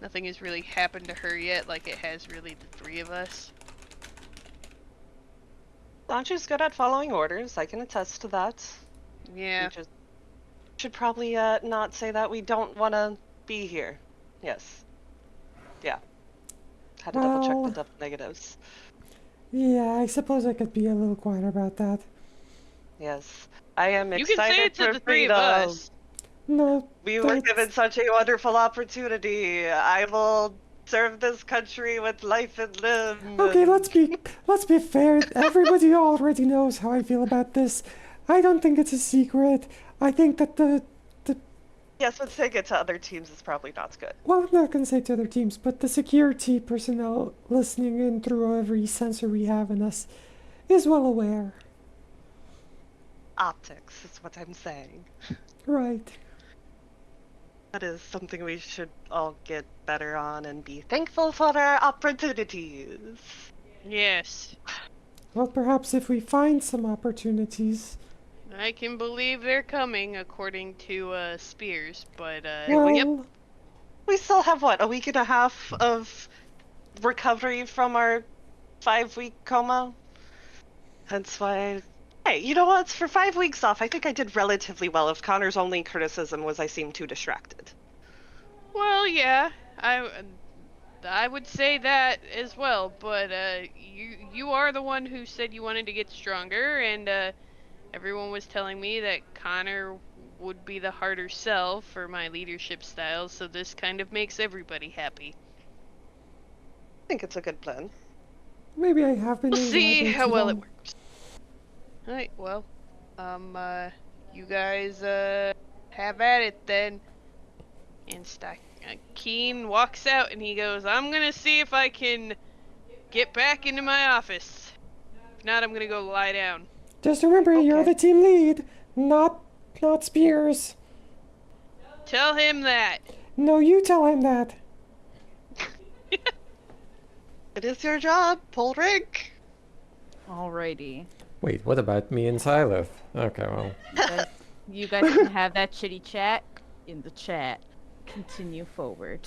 nothing has really happened to her yet, like it has really the three of us. Sanchi's good at following orders. I can attest to that. Yeah. We just should probably not say that we don't want to be here. Yes. Yeah. Had to double check Well- the double negatives. Yeah, I suppose I could be a little quieter about that. Yes. I am You excited can say it for to the three of freedom. us. No, We were that's- given such a wonderful opportunity. I will serve this country with life and limb. Okay, and- let's be fair. Everybody already knows how I feel about this. I don't think it's a secret. I think that the Yes, but saying it to other teams is probably not good. well, I'm not gonna say to other teams, but the security personnel listening in through every sensor we have in us is well aware. Optics is what I'm saying. Right. That is something we should all get better on and be thankful for our opportunities. Yes. Well, perhaps if we find some opportunities. I can believe they're coming, according to, Spears, but, Well, yep. We still have, what, a week and a half of recovery from our 5-week coma? Hence why... Hey, you know what? For 5 weeks off, I think I did relatively well if Connor's only criticism was I seemed too distracted. Well, yeah, I would say that as well, but you are the one who said you wanted to get stronger, and everyone was telling me that Connor would be the harder sell for my leadership style, so this kind of makes everybody happy. I think it's a good plan. maybe I have been. We'll in the see library how too well it long. works. Alright, well, you guys have at it then. And Keen walks out and he goes, I'm gonna see if I can get back into my office. If not, I'm gonna go lie down. Just remember, you're Okay. the team lead, not Spears. Tell him that. No, you tell him that. It is your job, pull rank. Alrighty. Wait, what about me and Silas? Okay, well, You guys can have that chitty chat in the chat. Continue forward.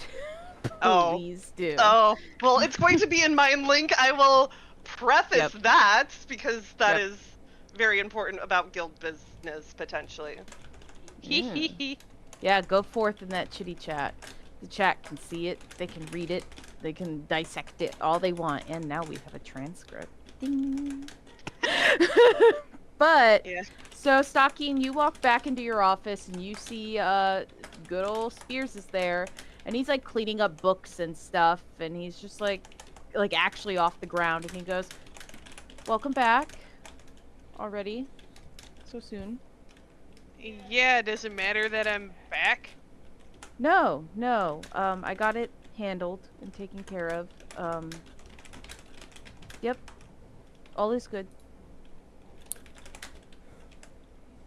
Oh. Please do. Oh, well, it's going to be in Mind Link. I will preface Yep. that because that Yep. is very important about guild business, potentially. Yeah, go forth in that chitty chat. The chat can see it, they can read it, they can dissect it all they want, and now we have a transcript. Ding. But Yeah. so Stakin, you walk back into your office and you see good old Spears is there, and he's like cleaning up books and stuff, and he's just like actually off the ground, and he goes, "Welcome back. already. So soon. Yeah, does it matter that I'm back? No, no. I got it handled and taken care of. Yep. All is good.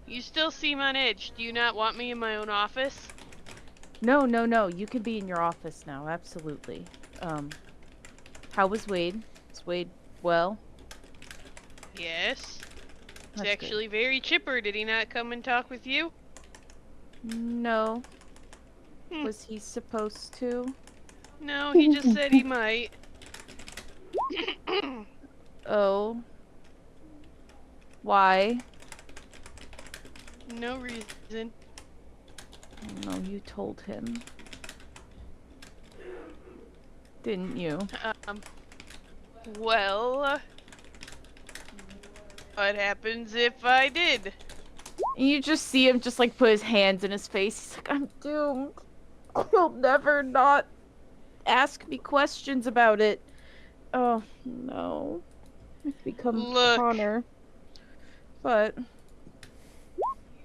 You still seem on edge. Do you not want me in my own office? No, no, no. You can be in your office now. Absolutely. How was Wade? Is Wade well? Yes. He's That's actually very chipper. Did he not come and talk with you? good. No. Hmm. Was he supposed to? No, he just said he might. Oh. Why? No reason. No, you told him. Didn't you? Um, well, what happens if I did? And you just see him just like put his hands in his face. He's like, I'm doomed. He'll never not ask me questions about it. Oh, no. I've become Look. Connor. But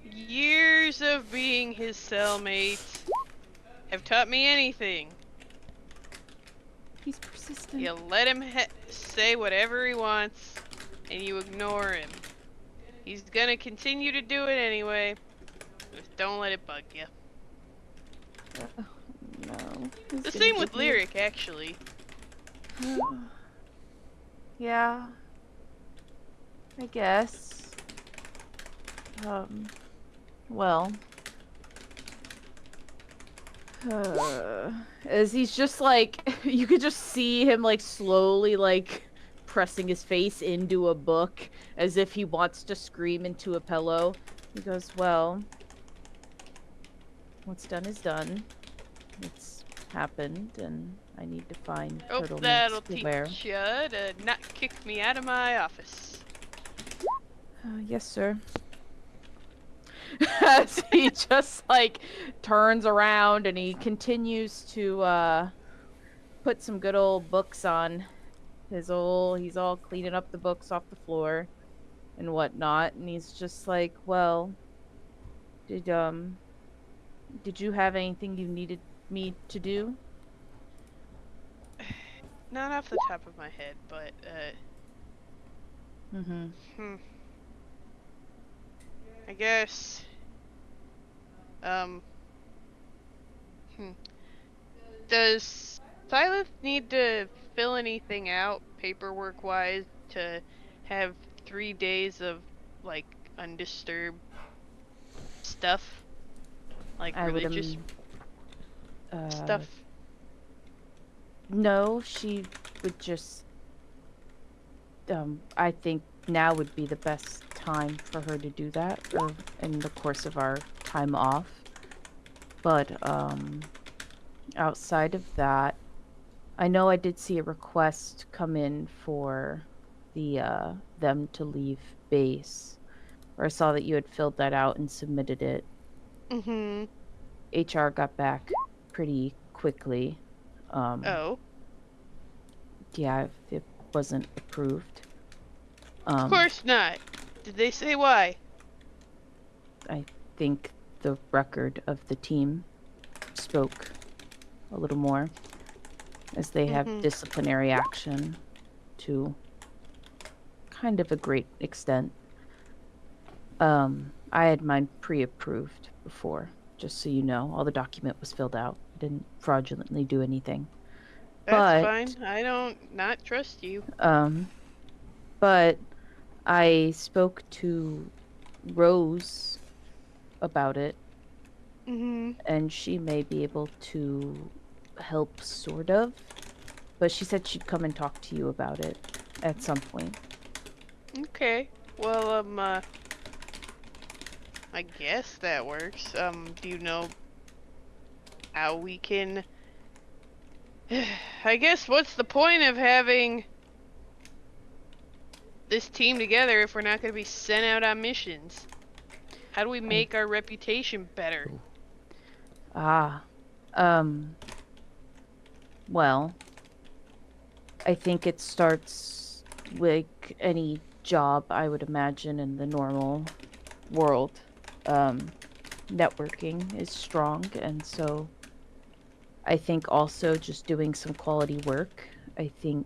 Years of being his cellmate have taught me anything. he's persistent. You let him say whatever he wants, and you ignore him. He's gonna continue to do it anyway. Just don't let it bug you. No. he's The gonna same with give me- Lyric, actually. Yeah. I guess. Well. As he's just like, you could just see him like slowly like pressing his face into a book as if he wants to scream into a pillow. He goes, well, what's done is done. It's happened and I need to find Hope turtlenecks that'll to teach wear. you to not kick me out of my office. Yes, sir. As he just like turns around and he continues to put some good old books on he's all cleaning up the books off the floor and whatnot, and he's just like, well, did you have anything you needed me to do? Not off the top of my head, but, Mm-hmm. I guess, does Silas need to fill anything out paperwork-wise to have 3 days of, like, undisturbed stuff? Like I would religious uh stuff? no, she would just I think now would be the best time for her to do that, or in the course of our time off. But outside of that, I know I did see a request come in for the them to leave base. Or I saw that you had filled that out and submitted it. Mm-hmm. HR got back pretty quickly. Oh. Yeah, it wasn't approved. Of course not. Did they say why? I think the record of the team spoke a little more, as they have disciplinary action to kind of a great extent. I had mine pre-approved before, just so you know. All the document was filled out. I didn't fraudulently do anything. That's fine. I don't not trust you. But I spoke to Rose about it, and she may be able to help, sort of. But she said she'd come and talk to you about it at some point. Okay. Well, I guess that works. Do you know how we can... I guess what's the point of having this team together if we're not going to be sent out on missions? How do we make our reputation better? Well, I think it starts like any job, I would imagine, in the normal world. Networking is strong, and so I think also just doing some quality work. I think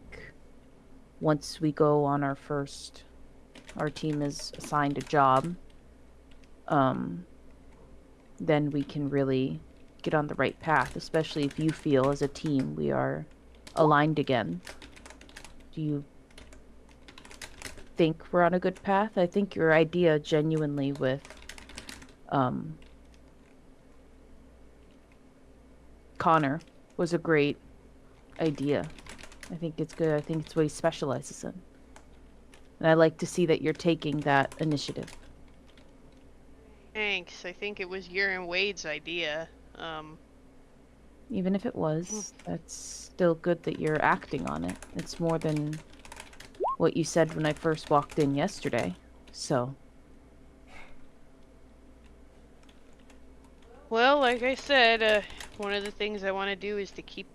once we go on our team is assigned a job, then we can really get on the right path, especially if you feel as a team we are aligned again. Do you think we're on a good path? I think your idea genuinely with Connor was a great idea. I think it's good. I think it's what he specializes in. And I like to see that you're taking that initiative. Thanks. I think it was your and Wade's idea. Even if it was, that's still good that you're acting on it. It's more than what you said when I first walked in yesterday. So, Well, like I said, one of the things I want to do is to keep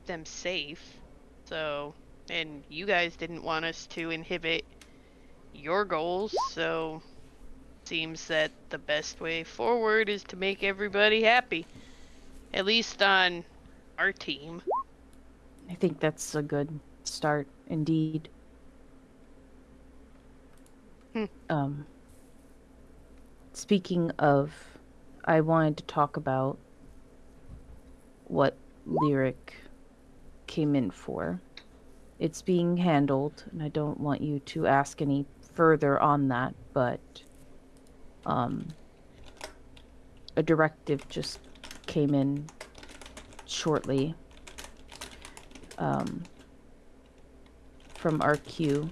them safe. So, and you guys didn't want us to inhibit your goals, so seems that the best way forward is to make everybody happy. At least on our team. I think that's a good start indeed. Hmm. Speaking of, I wanted to talk about what Lyric came in for. It's being handled, and I don't want you to ask any further on that, but a directive just came in shortly from RQ.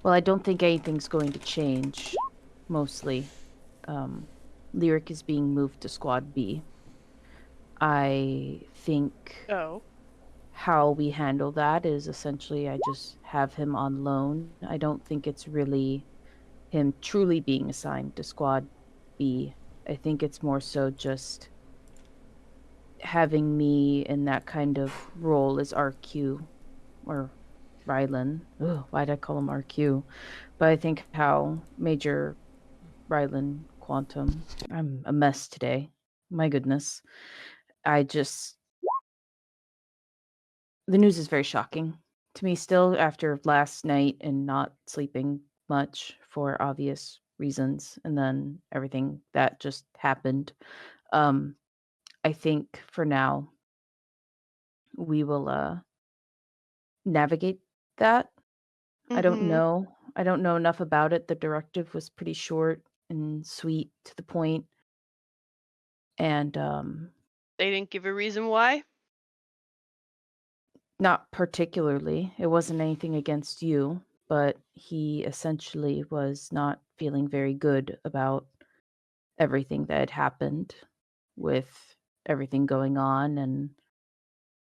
Well, I don't think anything's going to change, mostly. Lyric is being moved to Squad B. I think how we handle that is essentially I just have him on loan. I don't think it's really him truly being assigned to Squad B. I think it's more so just having me in that kind of role as RQ or Rylan. Ugh, why'd I call him RQ? But I think how Major Rylan Quantum. I'm a mess today. My goodness. The news is very shocking to me still after last night and not sleeping much for obvious reasons, and then everything that just happened. I think for now we will navigate that. I don't know. I don't know enough about it. The directive was pretty short and sweet to the point. And They didn't give a reason why? not particularly. It wasn't anything against you, but he essentially was not feeling very good about everything that had happened with everything going on and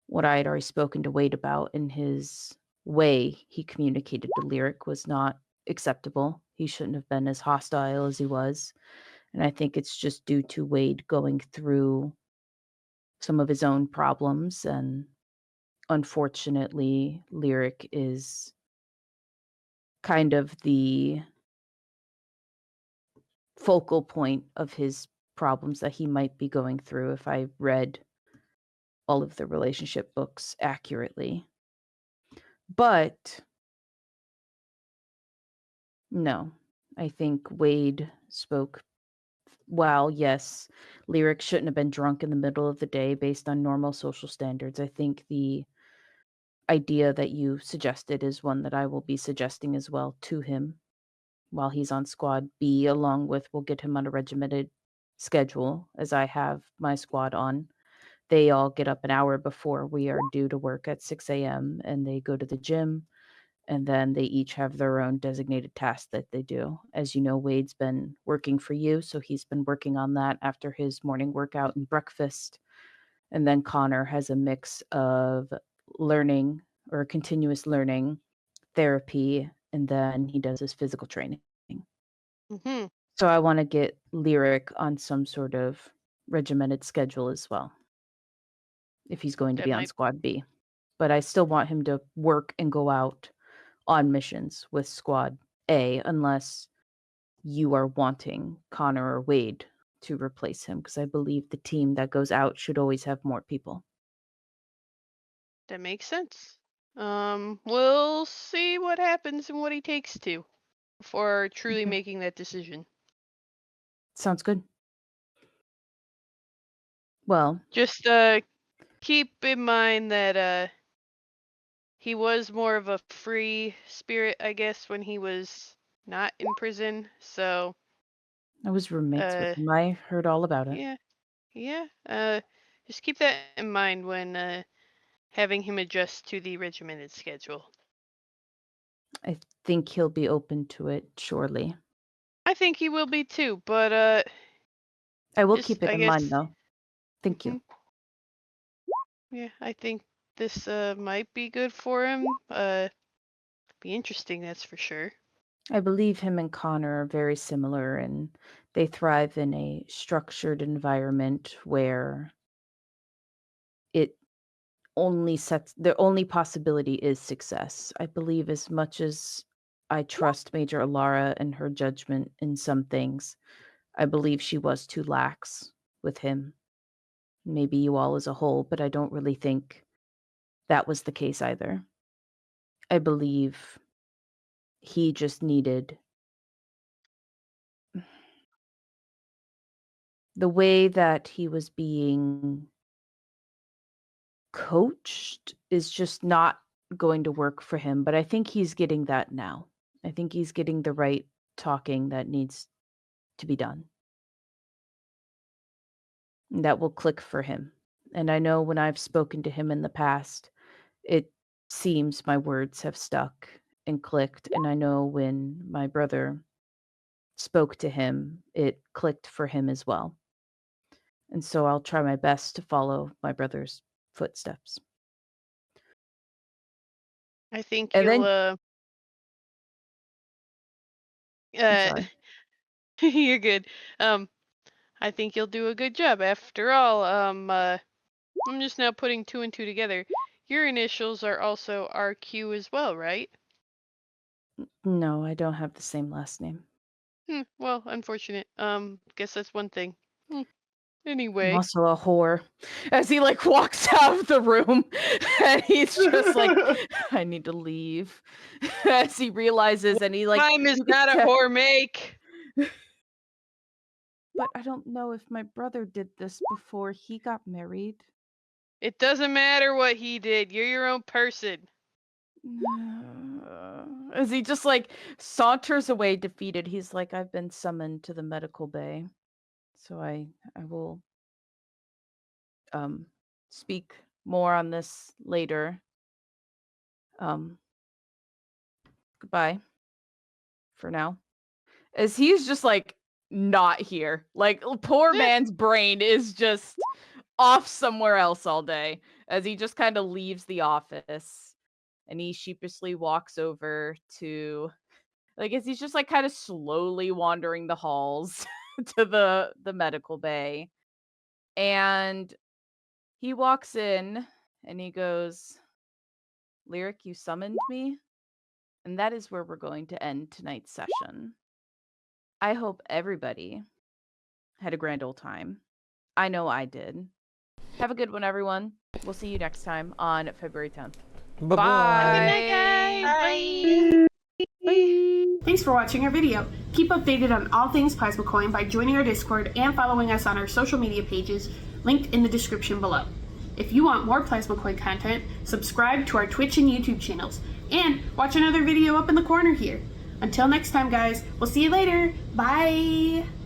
what I had already spoken to Wade about in his way he communicated to Lyric was not acceptable. He shouldn't have been as hostile as he was. And I think it's just due to Wade going through some of his own problems. And unfortunately, Lyric is kind of the focal point of his problems that he might be going through if I read all of the relationship books accurately. But no, I think Wade spoke well. Yes, Lyric shouldn't have been drunk in the middle of the day based on normal social standards. I think the idea that you suggested is one that I will be suggesting as well to him while he's on Squad B, along with we'll get him on a regimented schedule as I have my squad on. They all get up an hour before we are due to work at 6 a.m. and they go to the gym, and then they each have their own designated task that they do. As you know, Wade's been working for you, so he's been working on that after his morning workout and breakfast. And then Connor has a mix of learning or continuous learning, therapy, and then he does his physical training. So I want to get Lyric on some sort of regimented schedule as well, if he's going to That be on might Squad B. but I still want him to work and go out on missions with Squad A, unless you are wanting Connor or Wade to replace him, because I believe the team that goes out should always have more people. That makes sense. We'll see what happens and what he takes to before truly Okay. making that decision. Sounds good. Well, Just keep in mind that he was more of a free spirit, I guess, when he was not in prison. So I was roommates with uh him. I heard all about it. yeah. Just keep that in mind when having him adjust to the regimented schedule. I think he'll be open to it shortly. I think he will be too, but I will just keep it I in guess mind, though. Thank you. yeah, I think this might be good for him. Be interesting, that's for sure. I believe him and Connor are very similar, and they thrive in a structured environment where it only sets the only possibility is success. I believe as much as I trust Major Alara and her judgment in some things, I believe she was too lax with him. Maybe you all as a whole, but I don't really think that was the case either. I believe he just needed the way that he was being coached is just not going to work for him, but I think he's getting that now. I think he's getting the right talking that needs to be done. And that will click for him. And I know when I've spoken to him in the past, it seems my words have stuck and clicked. And I know when my brother spoke to him, it clicked for him as well. And so I'll try my best to follow my brother's footsteps. I think And you'll then I'm uh sorry. you're good. I think you'll do a good job. After all, I'm just now putting two and two together. Your initials are also RQ as well, right? No, I don't have the same last name. Well, unfortunate. Guess that's one thing. I'm Anyway. also a whore. As he like walks out of the room and he's just like, I need to leave. As he realizes and he like Time is you could not a tell- whore make. But I don't know if my brother did this before he got married. It doesn't matter what he did. You're your own person. As he just like saunters away defeated, he's like, I've been summoned to the medical bay. So I will speak more on this later. Goodbye for now. As he's just like not here. Like poor Yeah. man's brain is just off somewhere else all day as he just kind of leaves the office and he sheepishly walks over to like as he's just like kind of slowly wandering the halls to the medical bay. And he walks in and he goes, Lyric, you summoned me? And that is where we're going to end tonight's session. I hope everybody had a grand old time. I know I did. Have a good one, everyone. We'll see you next time on February 10th. Bye-bye. Bye. Bye. Thanks for watching our video. Keep updated on all things Plasma Coin by joining our Discord and following us on our social media pages linked in the description below. If you want more Plasma Coin content, subscribe to our Twitch and YouTube channels, and watch another video up in the corner here. Until next time, guys, we'll see you later. Bye!